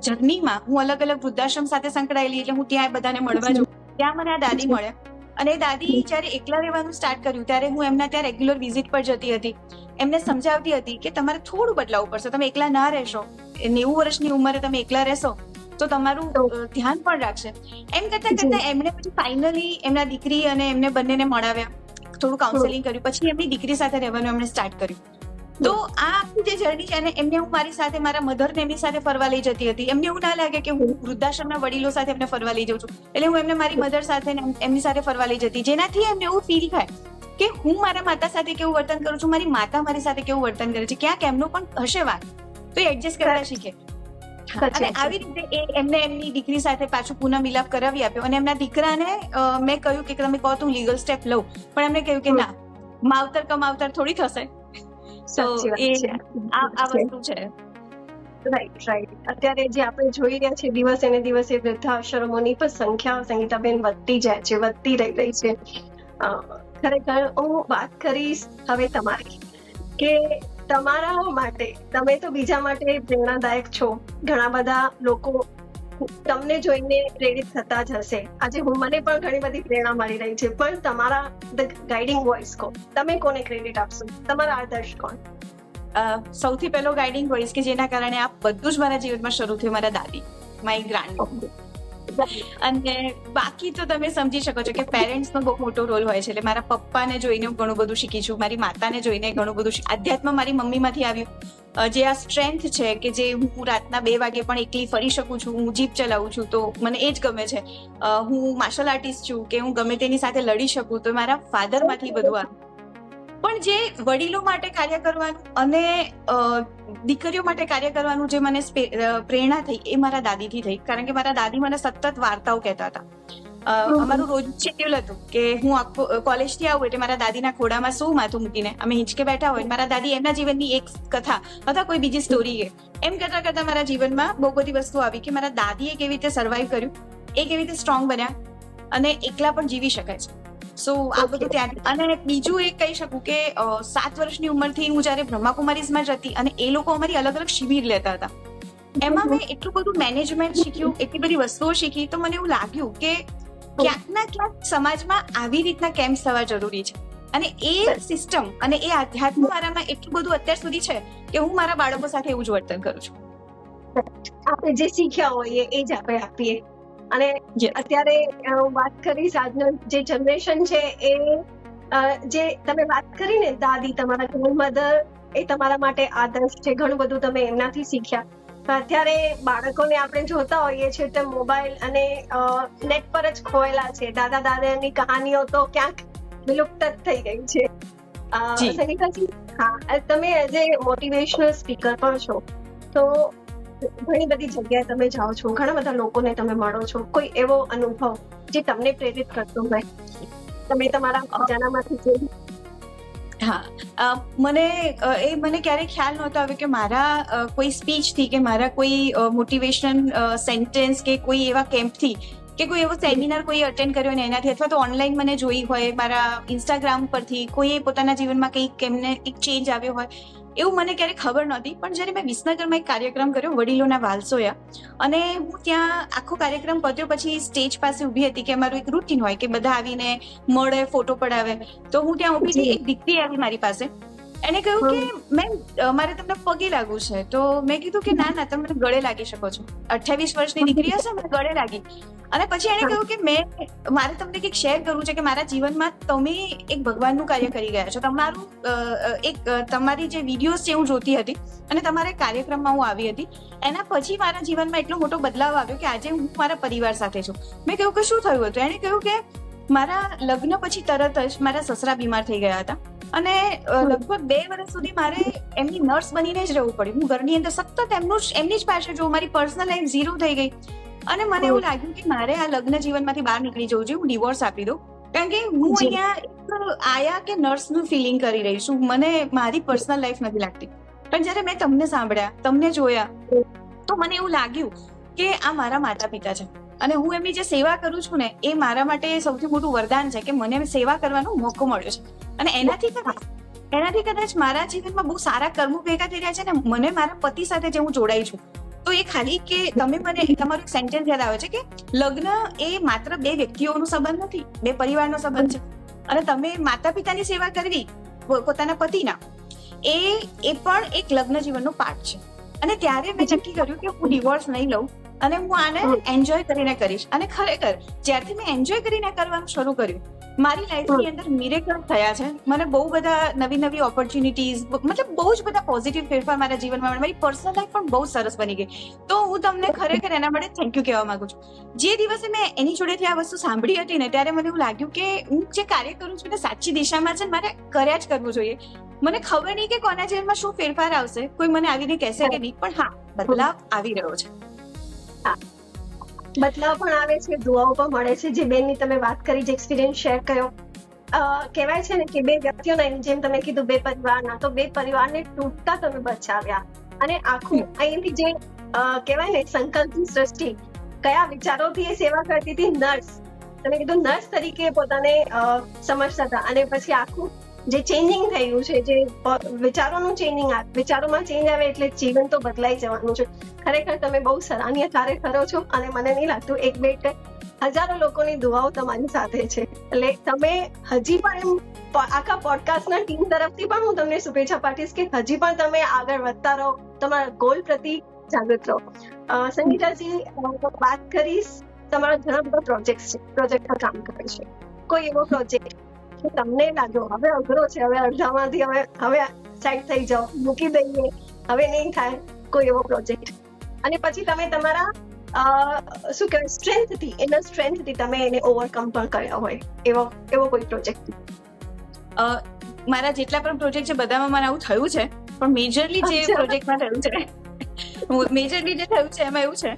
જર્નીમાં હું અલગ અલગ વૃદ્ધાશ્રમ સાથે સંકળાયેલી, એટલે હું ત્યાં બધાને મળવા જઉં, ત્યાં મને આ દાદી મળ્યા અને દાદી જયારે એકલા રહેવાનું સ્ટાર્ટ કર્યું ત્યારે હું એમના ત્યાં રેગ્યુલર વિઝિટ પર જતી હતી, એમને સમજાવતી હતી કે તમારે થોડું બદલાવવું પડશે, તમે એકલા ના રહેશો, 90 વર્ષની ઉંમરે તમે એકલા રહેશો તો તમારું ધ્યાન પણ રાખશે. એમ કરતા કરતા એમણે પછી ફાઇનલી એમના દીકરી અને એમને બંનેને મળાવ્યા, થોડું કાઉન્સેલિંગ કર્યું, પછી એમની દીકરી સાથે રહેવાનું એમણે સ્ટાર્ટ કર્યું. તો આ આખી જે જર્ની છે અને એમને હું મારી સાથે મારા મધર ને એમની સાથે ફરવા લઈ જતી હતી. એમને એવું ના લાગે કે હું વૃદ્ધાશ્રમના વડીલો સાથે એમને ફરવા લઈ જાઉં છું, એટલે હું એમને મારી મધર સાથે એમની સાથે ફરવા લઈ જતી, જેનાથી એમને એવું ફીલ થાય કે હું મારા માતા સાથે કેવું વર્તન કરું છું, મારી માતા મારી સાથે કેવું વર્તન કરે છે, ક્યાંક એમનો પણ હશે વાત, તો એ એડજસ્ટ કરતા શીખે. અને આવી રીતે એમને એમની દીકરી સાથે પાછું પુનઃ મિલાપ કરાવી આપ્યો અને એમના દીકરાને મેં કહ્યું કે તમે કહો તો હું લીગલ સ્ટેપ લઉં, પણ એમને કહ્યું કે ના, માવતર કમાવતર થોડી થશે. આ વસ્તુ છે. રાઈટ. અત્યારે જે આપણે જોઈ રહ્યા છીએ દિવસે ને દિવસે વૃદ્ધાશ્રમોની પણ સંખ્યા સંગીતાબેન વધતી જાય છે, વધતી રહી છે. ખરેખર હું વાત કરીશ હવે તમારી કે તમારા માટે, તમે તો બીજા માટે પ્રેરણાદાયક છો, ઘણા બધા લોકો તમને જોઈને પ્રેરિત થતા જ હશે. આજે મને પણ ઘણી બધી પ્રેરણા મળી રહી છે, પણ તમારા ધ ગાઈડિંગ વોઇસ કો તમે કોને ક્રેડિટ આપશો? તમારા આદર્શ કોણ? સૌથી પહેલો ગાઈડિંગ વોઇસ કે જેના કારણે આ બધું જ મારા જીવનમાં શરૂ થયું, મારા દાદી, માય ગ્રાન્ડ. અને બાકી તો તમે સમજી શકો છો કે પેરેન્ટ્સનો બહુ મોટો રોલ હોય છે. એટલે મારા પપ્પાને જોઈને હું ઘણું બધું શીખી છું, મારી માતાને જોઈને ઘણું બધું આધ્યાત્મ મારી મમ્મીમાંથી આવ્યું. જે આ સ્ટ્રેન્થ છે કે જે હું રાતના 2 વાગે પણ એકલી ફરી શકું છું, હું જીપ ચલાવું છું તો મને એ જ ગમે છે. હું માર્શલ આર્ટિસ્ટ છું કે હું ગમે તેની સાથે લડી શકું, તો મારા ફાધરમાંથી બધું આવ્યું. પણ જે વડીલો માટે કાર્ય કરવાનું અને દીકરીઓ માટે કાર્ય કરવાનું જે મને પ્રેરણા થઈ એ મારા દાદીથી થઈ, કારણ કે મારા દાદી મને સતત વાર્તાઓ કહેતા હતા. અમારું રોજનું શેડ્યુલ હતું કે હું આખું કોલેજથી આવું એટલે મારા દાદીના ખોડામાં શું માથું મૂકીને અમે હિંચકે બેઠા હોય, મારા દાદી એમના જીવનની એક કથા અથવા કોઈ બીજી સ્ટોરી કે એમ કરતા કરતા મારા જીવનમાં બહુ બધી વસ્તુ આવી કે મારા દાદીએ કેવી રીતે સર્વાઈવ કર્યું, એ કેવી રીતે સ્ટ્રોંગ બન્યા અને એકલા પણ જીવી શકાય છે. સો આ બધું ત્યાં. અને બીજું એક કહી શકું કે 7 વર્ષની ઉંમરથી હું જયારે બ્રહ્માકુમારીઝમાં જતી અને એ લોકો અમારી અલગ અલગ શિબિર લેતા હતા, એમાં મેં એટલું બધું મેનેજમેન્ટ શીખ્યું, એટલી બધી વસ્તુઓ શીખી, તો મને એવું લાગ્યું કે ક્યાંક ના ક્યાંક સમાજમાં આવી રીતના કેમ્પ થવા જરૂરી છે. અને એ સિસ્ટમ અને એ આધ્યાત્મ મારામાં એટલું બધું અત્યાર સુધી છે કે હું મારા બાળકો સાથે એવું જ વર્તન કરું છું. આપણે જે શીખ્યા હોઈએ એ જ આપણે આપીએ. અને અત્યારે વાત કરીશ, આજનો જે જનરેશન છે એ જે તમે વાત કરી ને દાદી, તમારા ગ્રેન્ડમધર, એ તમારા માટે આદર્શ છે, ઘણું બધું તમે એમનાથી શીખ્યા. અત્યારે બાળકોને આપણે જોતા હોઈએ છીએ તો મોબાઈલ અને નેટ પર જ ખોયેલા છે. દાદા દાદાની કહાનીઓ તો ક્યાંક વિલુપ્ત જ થઈ ગઈ છે. સંગીતાજી, હા, તમે એઝ એ મોટિવેશનલ સ્પીકર પણ છો, તો ઘણી બધી જગ્યાએ તમે જાઓ છો, ઘણા બધા લોકોને તમે મળો છો, કોઈ એવો અનુભવ જે તમને પ્રેરિત કરતો હોય, તમે તમારા ખજાનામાંથી જોઈ? હા, મને ક્યારેય ખ્યાલ નહોતો આવ્યો કે મારા કોઈ સ્પીચથી કે મારા કોઈ મોટિવેશન સેન્ટેન્સ કે કોઈ એવા કેમ્પથી કે કોઈ એવો સેમિનાર કોઈ અટેન્ડ કર્યો ને એનાથી, અથવા તો ઓનલાઈન મને જોઈ હોય મારા ઇન્સ્ટાગ્રામ પરથી, કોઈ પોતાના જીવનમાં કંઈક એમને એક ચેન્જ આવ્યો હોય, એવું મને ક્યારેય ખબર નહોતી. પણ જ્યારે મેં વિસનગરમાં એક કાર્યક્રમ કર્યો વડીલોના વાલસોયા, અને હું ત્યાં આખો કાર્યક્રમ પત્યો પછી સ્ટેજ પાસે ઊભી હતી કે અમારું એક રૂટીન હોય કે બધા આવીને મળે, ફોટો પડાવે. તો હું ત્યાં ઊભી હતી, એક દીકરી આવી મારી પાસે, એને કહ્યું કે મેમ મારે તમને પગે લાગવું છે. તો મેં કીધું કે ના તમે ગળે લાગી શકો છો. 28 વર્ષની દીકરી હશે, મને ગળે લાગી. અને પછી એને કહ્યું કે મારે તમને કંઈક શેર કરવું છે કે મારા જીવનમાં તમે એક ભગવાનનું કાર્ય કરી ગયા છો. તમારી જે વિડીયોઝ છે હું જોતી હતી અને તમારા કાર્યક્રમમાં હું આવી હતી. એના પછી મારા જીવનમાં એટલો મોટો બદલાવ આવ્યો કે આજે હું મારા પરિવાર સાથે છું. મેં કહ્યું કે શું થયું હતું? એને કહ્યું કે મારા લગ્ન પછી તરત જ મારા સસરા બીમાર થઈ ગયા હતા અને લગભગ 2 વર્ષ સુધી મારે એમની નર્સ બનીને જ રહેવું પડ્યું. હું ઘરની અંદર સતત એમની જ પાસે જોઉં. મારી પર્સનલ લાઈફ ઝીરો થઈ ગઈ અને મને એવું લાગ્યું કે મારે આ લગ્ન જીવનમાંથી બહાર નીકળી જવું જોઈએ. હું ડિવોર્સ આપી દઉં, કારણ કે હું અહીંયા આયા કે નર્સનું ફિલિંગ કરી રહી છું. મને મારી પર્સનલ લાઈફ નથી લાગતી. પણ જ્યારે મેં તમને સાંભળ્યા, તમને જોયા, તો મને એવું લાગ્યું કે આ મારા માતા પિતા છે અને હું એમની જે સેવા કરું છું ને એ મારા માટે સૌથી મોટું વરદાન છે કે મને સેવા કરવાનો મોકો મળ્યો છે. અને એનાથી કદાચ મારા જીવનમાં બહુ સારા કર્મો ભેગા થઈ રહ્યા છે ને મને મારા પતિ સાથે જે હું જોડાઈ છું. તો એ ખાલી કે તમે મને તમારું એક સેન્ટેન્સ યાદ આવે છે કે લગ્ન એ માત્ર 2 વ્યક્તિઓનો સંબંધ નથી, 2 પરિવારનો સંબંધ છે. અને તમે માતા પિતાની સેવા કરવી પોતાના પતિના, એ પણ એક લગ્ન જીવનનો પાર્ટ છે. અને ત્યારે મેં નક્કી કર્યું કે હું ડિવોર્સ નહીં લઉં અને હું આને એન્જોય કરીને કરીશ. અને ખરેખર જ્યારથી મેં એન્જોય કરીને કરવાનું શરૂ કર્યું, મારી લાઈફની અંદર મિરેકલ થયા છે. મને બહુ બધા નવી ઓપોર્ચ્યુનિટીઝ, મતલબ બહુ જ બધા પોઝિટિવ ફેરફાર મારા જીવનમાં. મારી પર્સનલ લાઈફ પણ બહુ સરસ બની ગઈ. તો હું તમને ખરેખર એના માટે થેન્ક યુ કહેવા માંગુ છું. જે દિવસે મેં એની જોડેથી આ વસ્તુ સાંભળી હતી ને, ત્યારે મને એવું લાગ્યું કે હું જે કાર્ય કરું છું એ સાચી દિશામાં છે, મારે કર્યા જ કરવું જોઈએ. મને ખબર નહીં કે કોના જીવનમાં શું ફેરફાર આવશે, કોઈ મને આવીને કહેશે કે નહીં, પણ હા, બદલાવ આવી રહ્યો છે. બદલાવ પણ આવે છે, દુઆઓ પણ મળે છે. જે બેનની તમે વાત કરી, જે એક્સપિરિયન્સ શેર કર્યો, કહેવાય છે ને કે 2 વ્યક્તિઓના, જેમ તમે કીધું 2 પરિવારના, તો 2 પરિવારને તૂટતા તમે બચાવ્યા. અને આખું અહીંથી જે કહેવાય ને સંકલ્પની સૃષ્ટિ, કયા વિચારોથી એ સેવા કરતી હતી, નર્સ, તમે કીધું નર્સ તરીકે પોતાને સમજતા હતા. અને પછી આખું જે ચેન્જિંગ થયું છે, જે વિચારોનું ચેન્જિંગ, વિચારોમાં ચેન્જ આવે એટલે જીવન તો બદલાઈ જવાનું છે. ખરેખર તમે બહુ સરાહનીય કાર્ય કરો છો અને મને નહીં લાગતું 1-2 હજારો લોકોની દુઆઓ તમારી સાથે છે. એટલે તમે હજી પણ એમ આખા પોડકાસ્ટના ટીમ તરફથી પણ હું તમને શુભેચ્છા પાઠવીશ કે હજી પણ તમે આગળ વધતા રહો, તમારા ગોલ પ્રતિ જાગૃત રહો. સંગીતાજી, વાત કરીશ, તમારા ઘણા બધા પ્રોજેક્ટ પર કામ કરે છે. કોઈ એવો પ્રોજેક્ટ તમને લાગ્યો હવે અઘરો છે, હવે અડધામાંથી હવે સાઈડ થઈ જાઓ, મૂકી દઈએ, હવે નહીં થાય, કોઈ એવો પ્રોજેક્ટ, અને પછી તમે તમારા શું કહેવાય ઇનર સ્ટ્રેન્થથી તમે એને ઓવરકમ પણ કર્યા હોય, એવો કોઈ પ્રોજેક્ટ? મારા જેટલા પણ પ્રોજેક્ટ છે બધામાં મને આવું થયું છે, પણ મેજરલી જે પ્રોજેક્ટમાં થયું છે, એમાં એવું છે,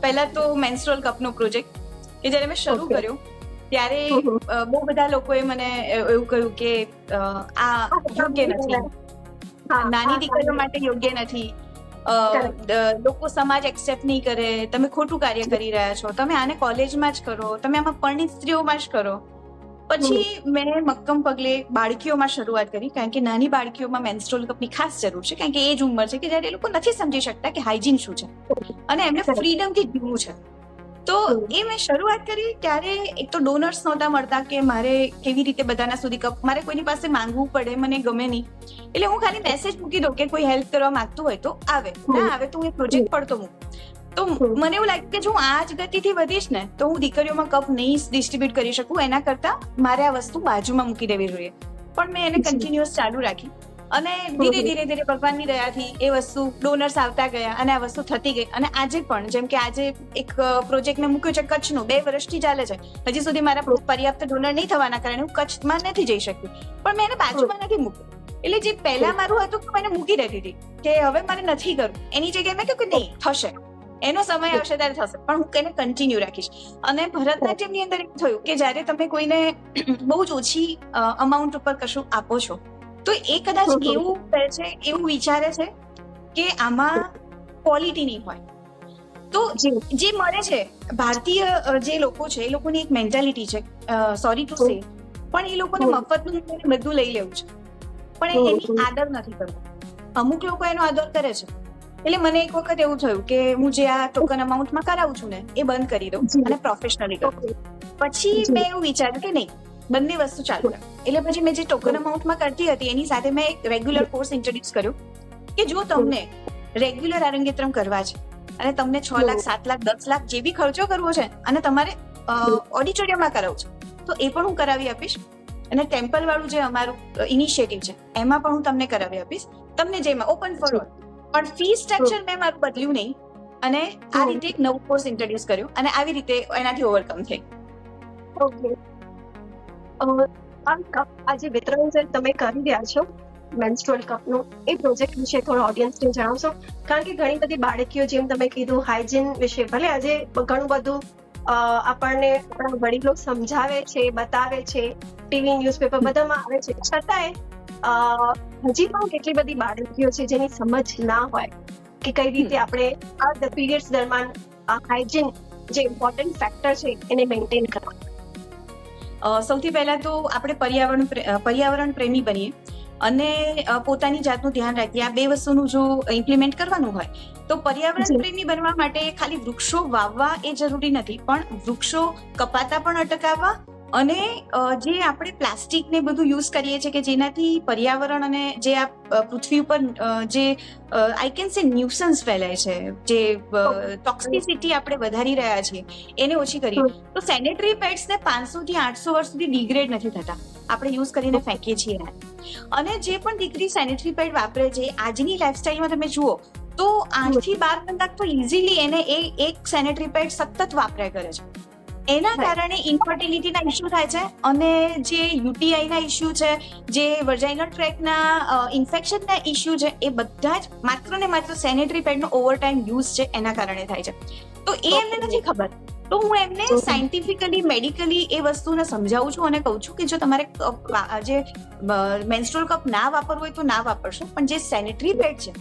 પહેલા તો મેન્સ્ટ્રુઅલ કપનો પ્રોજેક્ટ કે જ્યારે મેં શરૂ કર્યો ત્યારે બહુ બધા લોકોએ મને એવું કહ્યું કે આ યોગ્ય નથી, નાની દીકરીઓ માટે યોગ્ય નથી, લોકો સમાજ એક્સેપ્ટ નહીં કરે, તમે ખોટું કાર્ય કરી રહ્યા છો, તમે આને કોલેજમાં જ કરો, તમે આમાં પરણિત સ્ત્રીઓમાં જ કરો. પછી મેં મક્કમ પગલે બાળકીઓમાં શરૂઆત કરી, કારણ કે નાની બાળકીઓમાં મેન્સ્ટ્રુઅલ કપની ખાસ જરૂર છે, કારણ કે એ જ ઉંમર છે કે જ્યારે એ લોકો નથી સમજી શકતા કે હાઇજીન શું છે અને એમને ફ્રીડમથી જીવવું છે. તો એ મેં શરૂઆત કરી ત્યારે એક તો ડોનર્સ નહોતા મળતા કે મારે કેવી રીતે બધાના સુધી કપ, મારે કોઈની પાસે માંગવું પડે, મને ગમે નહીં. એટલે હું ખાલી મેસેજ મૂકી દઉં કે કોઈ હેલ્પ કરવા માંગતું હોય તો આવે, ના આવે તો હું એ પ્રોજેક્ટ પડતો મૂકું. તો મને એવું લાગ્યું કે જો હું આ જ ગતિથી વધીશ ને તો હું દીકરીઓમાં કપ નહીં ડિસ્ટ્રીબ્યુટ કરી શકું, એના કરતા મારે આ વસ્તુ બાજુમાં મૂકી દેવી જોઈએ. પણ મેં એને કન્ટિન્યુઅસ ચાલુ રાખી અને ધીરે ધીરે ભગવાનની દયાથી એ વસ્તુ ડોનર્સ આવતા ગયા અને આ વસ્તુ થતી ગઈ. અને આજે પણ જેમ કે આજે એક પ્રોજેક્ટ મેં મૂક્યો છે કચ્છનો, 2 વર્ષથી ચાલે છે, હજી સુધી મારા પર્યાપ્ત ડોનર નહીં થવાના કારણે હું કચ્છમાં નથી જઈ શકતી, પણ મેં એને બાજુમાં નથી મૂક્યું. એટલે જે પહેલા મારું હતું કે મને મૂકી દેતી હતી કે હવે મારે નથી કરવું, એની જગ્યાએ મેં કહ્યું કે નહીં, થશે, એનો સમય આવશે ત્યારે થશે, પણ હું એને કન્ટિન્યુ રાખીશ. અને ભરતનાટ્યમની અંદર એવું થયું કે જ્યારે તમે કોઈને બહુ જ ઓછી અમાઉન્ટ ઉપર કશું આપો છો તો એ કદાચ એવું કહે છે, એવું વિચારે છે કે આમાં ક્વોલિટી નહીં હોય. તો જી. જે મળે છે ભારતીય જે લોકો છે એ લોકોની એક મેન્ટાલિટી છે, સોરી ટુ સે, પણ એ લોકોને મફતનું બધું લઈ લેવું છે, પણ એની આદર નથી કરવું. અમુક લોકો એનો આદર કરે છે. એટલે મને એક વખત એવું થયું કે હું જે આ ટોકન અમાઉન્ટમાં કરાવું છું ને એ બંધ કરી દઉં જી. અને પ્રોફેશનલી કરું. પછી જી. મેં એવું વિચાર્યું કે નહીં, બંને વસ્તુ ચાલુ રાખ. એટલે પછી મેં જે ટોકન અમાઉન્ટમાં કરતી હતી એની સાથે મેં એક રેગ્યુલર કોર્સ ઇન્ટ્રોડ્યુસ કર્યો કે જો તમને રેગ્યુલર આરંગેત્રમ કરવા છે અને તમને 6 લાખ 7 લાખ 10 લાખ જે બી ખર્ચો કરવો છે અને તમારે ઓડિટોરિયમમાં કરાવવું છે તો એ પણ હું કરાવી આપીશ. અને ટેમ્પલ વાળું જે અમારું ઇનિશિયેટિવ છે એમાં પણ હું તમને કરાવી આપીશ. તમને જેમાં ઓપન ફોર ઓલ, પણ ફી સ્ટ્રક્ચર મેં મારું બદલ્યું નહીં અને આ રીતે એક નવું કોર્સ ઇન્ટ્રોડ્યુસ કર્યો અને આવી રીતે એનાથી ઓવરકમ થઈ. ઓકે. આ જે વિતરણ જે તમે કરી રહ્યા છો મેન્સ્ટ્રુઅલ કપનું, એ પ્રોજેક્ટ વિશે થોડો ઓડિયન્સને જણાવશો? કારણ કે ઘણી બધી બાળકીઓ, જેમ તમે કીધું, હાઇજીન વિશે ભલે આજે ઘણું બધું આપણને આપણા વડીલો સમજાવે છે, બતાવે છે, ટીવી ન્યૂઝપેપર બધામાં આવે છે, છતાંય હજી પણ કેટલી બધી બાળકીઓ છે જેની સમજ ના હોય કે કઈ રીતે આપણે આ પીરિયડ્સ દરમિયાન હાઇજીન જે ઇમ્પોર્ટન્ટ ફેક્ટર છે એને મેન્ટેન કરવા. સૌથી પહેલા તો આપણે પર્યાવરણ પ્રેમી બનીએ અને પોતાની જાતનું ધ્યાન રાખીએ. આ બે વસ્તુનું જો ઇમ્પ્લિમેન્ટ કરવાનું હોય તો પર્યાવરણ પ્રેમી બનવા માટે ખાલી વૃક્ષો વાવવા એ જરૂરી નથી, પણ વૃક્ષો કપાતા પણ અટકાવવા અને જે આપણે પ્લાસ્ટિક ને બધું યુઝ કરીએ છીએ કે જેનાથી પર્યાવરણ અને જે આ પૃથ્વી ઉપર જે આઈ કેન સે ન્યુસન્સ ફેલાય છે, જે ટોક્સિસિટી આપણે વધારી રહ્યા છીએ એને ઓછી કરીએ. તો સેનેટરી પેડ્સ ને 500 થી 800 વર્ષ સુધી ડિગ્રેડ નથી થતા, આપણે યુઝ કરીને ફેંકીએ છીએ. અને જે પણ દીકરી સેનેટરી પેડ વાપરે છે આજની લાઈફસ્ટાઈલમાં તમે જુઓ તો 8 થી 12 કલાક તો ઇઝીલી એને એક સેનેટરી પેડ સતત વાપર્યા કરે છે. એના કારણે ઇન્ફર્ટિલિટીના ઇસ્યુ થાય છે અને જે યુટીઆઈના ઇસ્યુ છે, જે વર્જાઇનલ ટ્રેકના ઇન્ફેક્શનના ઇસ્યુ છે, એ બધા જ માત્ર ને માત્ર સેનેટરી પેડનો ઓવરટાઈમ યુઝ છે એના કારણે થાય છે. તો એ એમને નથી ખબર, તો હું એમને સાયન્ટિફિકલી મેડિકલી એ વસ્તુને સમજાવું છું અને કહું છું કે જો તમારે જે મેન્સ્ટ્રુઅલ કપ ના વાપરવું હોય તો ના વાપરશો, પણ જે સેનેટરી પેડ છે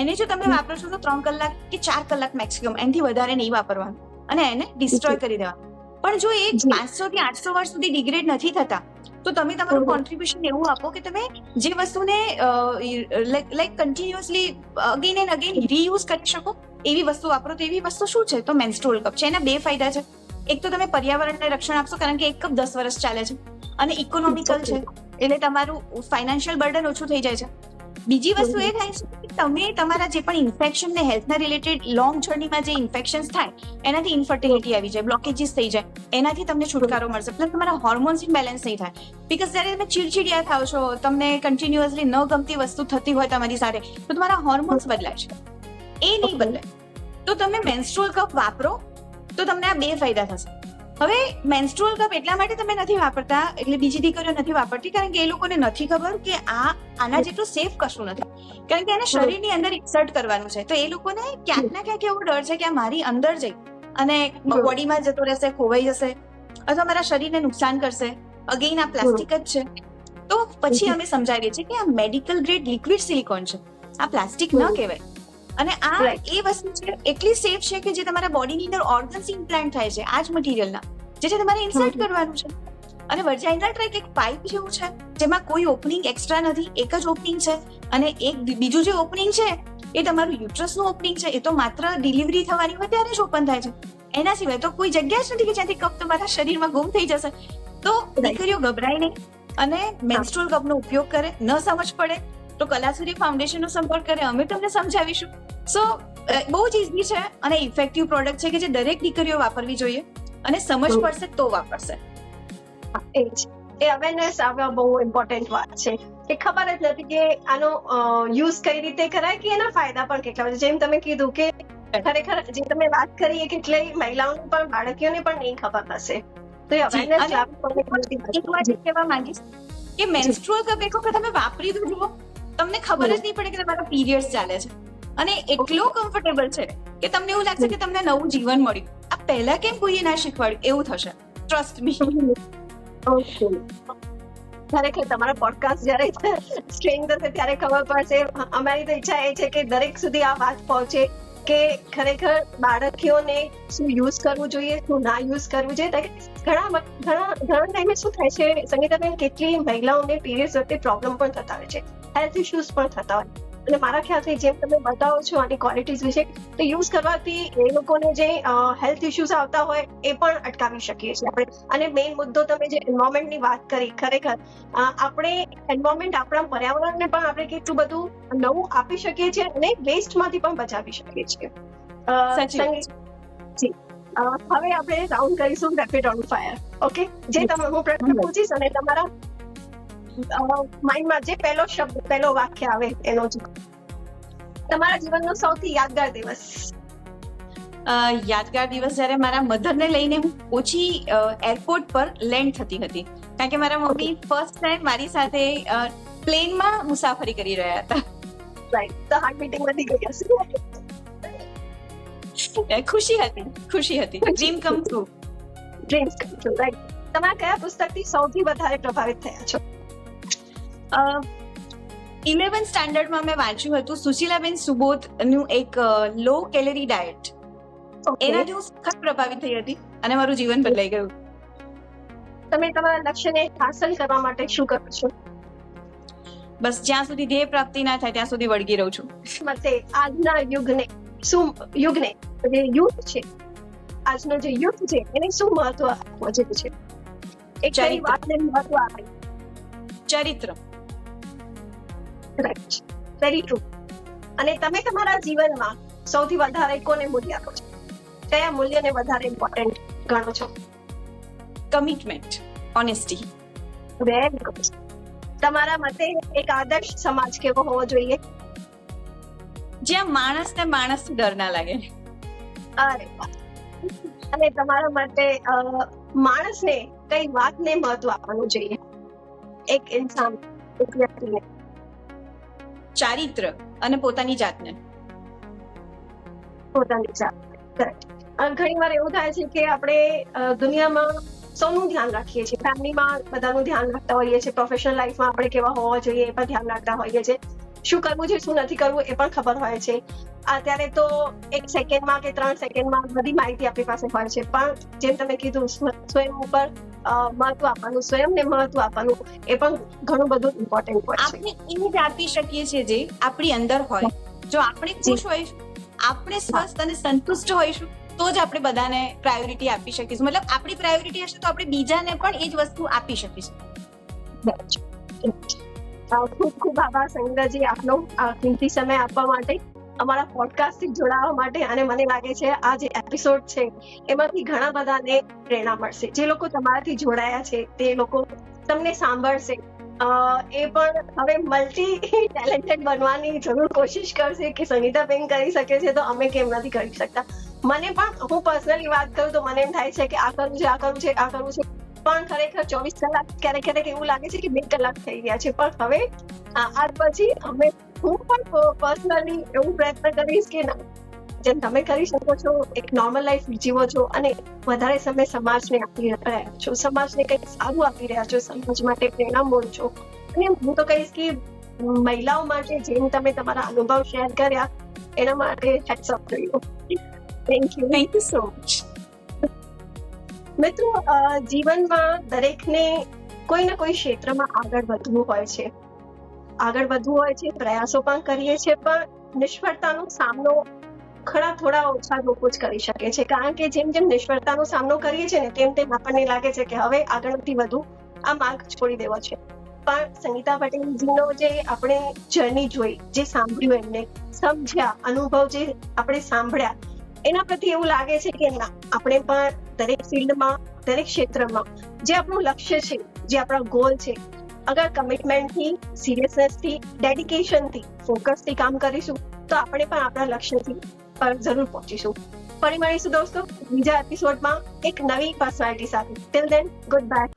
એને જો તમે વાપરશો તો 3 કલાક કે 4 કલાક મેક્સિમમ, એનાથી વધારે નહીં વાપરવાનું અને એને ડિસ્ટ્રોય કરી દેવાનું. પણ જો એ 500 થી 800 વર્ષ સુધી ડિગ્રેડ નથી થતા તો તમે તમારું કોન્ટ્રીબ્યુશન એવું આપો કે તમે જે વસ્તુને like continuously again and again reuse કરી શકો એવી વસ્તુ વાપરો. તો એવી વસ્તુ શું છે? તો મેન્સ્ટ્રુઅલ કપ છે. એના 2 ફાયદા છે. એક તો તમે પર્યાવરણને રક્ષણ આપશો કારણ કે એક કપ 10 વર્ષ ચાલે છે અને ઇકોનોમિકલ છે, એટલે તમારું ફાઇનાન્શિયલ બર્ડન ઓછું થઈ જાય છે. બીજી વસ્તુ એ થાય છે કે તમે તમારા જે પણ ઇન્ફેક્શન ને હેલ્થના રિલેટેડ લોંગ જર્નીમાં જે ઇન્ફેક્શન્સ થાય એનાથી ઇન્ફર્ટિલિટી આવી જાય, બ્લોકેજીસ થઈ જાય, એનાથી તમને છુટકારો મળશે. પ્લસ તમારા હોર્મોન્સ ઇમ્બેલેન્સ નહીં થાય. બીકોઝ જ્યારે તમે ચીડચીડિયા થાવ છો, તમને કન્ટિન્યુઅસલી ન ગમતી વસ્તુ થતી હોય તમારી સાથે, તો તમારા હોર્મોન્સ બદલાય છે, એ નહીં બદલાય. તો તમે મેન્સ્ટ્રુઅલ કપ વાપરો તો તમને આ 2 ફાયદા થશે. હવે મેન્સ્ટ્રુઅલ કપ એટલા માટે તમે નથી વાપરતા, એટલે બીજી દીકરીઓ નથી વાપરતી કારણ કે એ લોકોને નથી ખબર કે આના જેટલું સેફ કશું નથી, કારણ કે એને શરીરની અંદર ઇન્સર્ટ કરવાનું છે. તો એ લોકોને ક્યાંક ના ક્યાંક એવો ડર છે કે આ મારી અંદર જઈ અને બોડીમાં જતો રહેશે, ખોવાઈ જશે અથવા મારા શરીરને નુકસાન કરશે. અગેન આ પ્લાસ્ટિક જ છે. તો પછી અમે સમજાવીએ છીએ કે આ મેડિકલ ગ્રેડ લિક્વિડ સિલિકોન છે, આ પ્લાસ્ટિક ન કહેવાય. અને આ એ વસ્તુ છે એટલી સેફ છે કે જે તમારા બોડીની અંદર ઓર્ગન્સ ઇમ્પ્લાન્ટ થાય છે આ જ મટીરિયલના, જે તમારે ઇન્સર્ટ કરવાનું છે. અને વર્જાઇનલ ટ્રેક એક પાઇપ જેવું છે જેમાં કોઈ ઓપનિંગ એક્સ્ટ્રા નથી, એક જ ઓપનિંગ છે. અને એક બીજું જે ઓપનિંગ છે એ તમારું યુટ્રસનું ઓપનિંગ છે, એ તો માત્ર ડિલિવરી થવાની હોય ત્યારે જ ઓપન થાય છે. એના સિવાય તો કોઈ જગ્યા જ નથી કે જ્યાંથી કપ તમારા શરીરમાં ગુમ થઈ જશે. તો દીકરીઓ ગભરાય નહીં અને મેન્સ્ટ્રુઅલ કપનો ઉપયોગ કરે. ન સમજ પડે તો કલાસુરી ફાઉન્ડેશનનો સંપર્ક કરે, અમે તમને સમજાવીશું. સો બહુ જ ઇઝી છે અને ઇફેક્ટિવ પ્રોડક્ટ છે કે જે દરેક દીકરીઓ વાપરવી જોઈએ અને સમજ પડશે તો વાપરશે. એ અવેરનેસ આવવા બહુ ઇમ્પોર્ટન્ટ વાત છે. એ ખબર જ નથી કે આનો યુઝ કઈ રીતે કરાય કે એના ફાયદા પણ કેટલા છે. જેમ તમે કીધું કે ખરેખર જે તમે વાત કરી એ કેટલી મહિલાઓને પણ બાળકીઓને પણ નહીં ખબર હશે. તો એ અવેરનેસ કહેવા માંગીશ કે મેન્સ્ટ્રુઅલ કપ એક વખત તમે વાપરી તો જુઓ, તમને ખબર જ નહીં પડે કે તમારા પીરિયડ્સ ચાલે છે અને એટલો કમ્ફર્ટેબલ છે કે તમને એવું લાગશે કે તમને નવું જીવન મળ્યું. આ પહેલા કેમ કોઈએ ના શીખવાડ્યું એવું થશે, ટ્રસ્ટ મી. ખરેખર તમારા પોડકાસ્ટ જયારે સ્ટ્રેન્જ થશે ત્યારે ખબર પડશે. અમારી તો ઈચ્છા એ છે કે દરેક સુધી આ વાત પહોંચે, કે ખરેખર બાળકીઓને શું યુઝ કરવું જોઈએ, શું ના યુઝ કરવું જોઈએ. ઘણા ટાઈમે શું થાય છે સંગીતાબેન, કેટલી મહિલાઓને પીરિયડ્સ વખતે પ્રોબ્લેમ પણ થતા હોય છે, હેલ્થ ઇશ્યુઝ પણ થતા હોય. અને મારા ખ્યાલથી જેમ તમે બતાવો છો આની ક્વોલિટીઝ વિશે, તો યુઝ કરવાથી એ લોકોને જે હેલ્થ ઇશ્યુઝ આવતા હોય એ પણ અટકાવી શકીએ છીએ આપણે. અને મેઇન મુદ્દો તમે જે એન્વાયરમેન્ટની વાત કરી, ખરેખર આપણે એન્વાયરમેન્ટ, આપણા પર્યાવરણને પણ આપણે કેટલું બધું નવું આપી શકીએ છીએ અને વેસ્ટમાંથી પણ બચાવી શકીએ છીએ. જી, હવે આપણે રાઉન્ડ કરીશું રેપિડ રાઉન્ડ ફાયર. ઓકે, જે તમે હું પ્રશ્ન પૂછીશ અને તમારા માઇન્ડમાં જે પહેલો વાક્ય આવે એનો જ. તમારા જીવનનો સૌથી યાદગાર દિવસ? યાદગાર દિવસ જ્યારે મારા મધરને લઈને હું ઓછી એરપોર્ટ પર લેન્ડ થતી હતી, કારણ કે મારા મમ્મી ફર્સ્ટ ટાઈમ મારી સાથે પ્લેનમાં મુસાફરી કરી રહ્યા હતા. રાઈટ, તો હાર્ટ બીટિંગ વધી ગઈ હશે. ખુશી હતી. Dream come true. રાઈટ. તમારા કયા પુસ્તકથી સૌથી વધારે પ્રભાવિત થયા છો? 11th સ્ટાન્ડર્ડમાં મેં વાંચ્યું હતું સુશીલાબેન સુબોધનું એક લો કેલરી ડાયટ. એનાથી હું સખત પ્રભાવિત થઈ હતી અને મારું જીવન બદલાઈ ગયું. તમે તમારા લક્ષ્યને હાંસલ કરવા માટે શું કરો છો? બસ જ્યાં સુધી ધ્યેય પ્રાપ્તિ ના થાય ત્યાં સુધી વળગી રહું છું. મતે આજના યુગને જે યુથ છે, આજનો જે યુથ છે એને શું મહત્વ આપવું જોઈએ છે? એક કઈ વાતને મહત્વ આપે? ચરિત્ર. Right, very true. અને તમે તમારા જીવનમાં સૌથી વધારે કોને મૂલ્ય આપો છો? કયા મૂલ્યને વધારે ઇમ્પોર્ટન્ટ ગણો છો? Commitment, honesty. Very good. તમારા મતે એક આદર્શ સમાજ કેવો હોવો જોઈએ? જ્યાં માણસને માણસથી ડર ના લાગે. અરે વાહ. અને તમારા માટે માણસને કઈ વાતને મહત્વ આપવાનું જોઈએ? એક ઇન્સાન, એક વ્યક્તિને. ચારિત્ર અને પોતાની જાતને. ઘણી વાર એવું થાય છે કે આપણે દુનિયામાં સૌનું ધ્યાન રાખીએ છીએ, ફેમિલીમાં બધાનું ધ્યાન રાખતા હોઈએ છીએ, પ્રોફેશનલ લાઈફમાં આપણે કેવા હોવા જોઈએ એ પણ ધ્યાન રાખતા હોઈએ છીએ, શું કરવું છે શું નથી કરવું એ પણ ખબર હોય છે. અત્યારે તો 1 સેકન્ડમાં કે 3 સેકન્ડમાં બધી માહિતી આપણી પાસે હોય છે, પણ જેમ તમે કીધું સ્વયં ઉપર મહત્વ આપવાનું, સ્વયંને મહત્વ આપવાનું એ પણ ઘણું બધું ઇમ્પોર્ટન્ટ હોય છે. આપણે એ જ આપી શકીએ છીએ જે આપણી અંદર હોય. જો આપણે ખુશ હોઈશું, આપણે સ્વસ્થ અને સંતુષ્ટ હોઈશું, તો જ આપણે બધાને પ્રાયોરિટી આપી શકીશું. મતલબ આપણી પ્રાયોરિટી હશે તો આપણે બીજાને પણ એ જ વસ્તુ આપી શકીશું. ખૂબ ખૂબ આભાર સંગીતાજી આપનો કિંમતી સમય આપવા માટે, અમારા પોડકાસ્ટથી જોડાવા માટે. અને મને લાગે છે આ જે એપિસોડ છે એમાંથી ઘણા બધાને પ્રેરણા મળશે. જે લોકો તમારાથી જોડાયા છે તે લોકો તમને સાંભળશે, એ પણ હવે મલ્ટી ટેલેન્ટેડ બનવાની જરૂર કોશિશ કરશે કે સંગીતાબેન કરી શકે છે તો અમે કેમ નથી કરી શકતા. મને પણ, હું પર્સનલી વાત કરું તો મને એમ થાય છે કે આ કરવું છે, પણ ખરેખર 24 કલાક ક્યારેક એવું લાગે છે કે 2 કલાક થઈ ગયા છે. પણ હવે આજ પછી હું પણ પર્સનલી એવું પ્રયત્ન કરીશ કે ના, જેમ તમે કરી શકો છો, એક નોર્મલ લાઈફ જીવો છો અને વધારે સમય સમાજને આપી રહ્યા છો, સમાજને કંઈક સારું આપી રહ્યા છો, સમાજ માટે પ્રેરણા મૂળ છો. અને હું તો કહીશ કે મહિલાઓ માટે જેમ તમે તમારા અનુભવ શેર કર્યા એના માટે hats of to you. Thank you so much. મિત્રો, જીવનમાં દરેકને કોઈ ને કોઈ ક્ષેત્રમાં આગળ વધવું હોય છે, પ્રયાસો પણ કરીએ છીએ, પણ નિષ્ફળતાનો સામનો થોડા ઓછા લોકો જ કરી શકે છે. કારણ કે જેમ જેમ નિષ્ફળતાનો સામનો કરીએ છીએ ને તેમ આપણને લાગે છે કે હવે આગળ નથી વધવું, આ માર્ગ છોડી દેવો છે. પણ સંગીતા પટેલજીનો જે આપણે જર્ની જોઈ, જે સાંભળ્યું, એમને સમજ્યા, અનુભવ જે આપણે સાંભળ્યા, એના પ્રતિ એવું લાગે છે કે ના, આપણે પણ દરેક ફિલ્ડમાં, દરેક ક્ષેત્રમાં જે આપણું લક્ષ્ય છે, જે આપણા ગોલ છે, અગર કમિટમેન્ટથી, સિરિયસનેસથી, ડેડિકેશનથી, ફોકસથી કામ કરીશું તો આપણે પણ આપણા લક્ષ્યથી પર જરૂર પહોંચીશું. ફરી મળીશું દોસ્તો બીજા એપિસોડમાં એક નવી પર્સનાલિટી સાથે. Till then, good bye.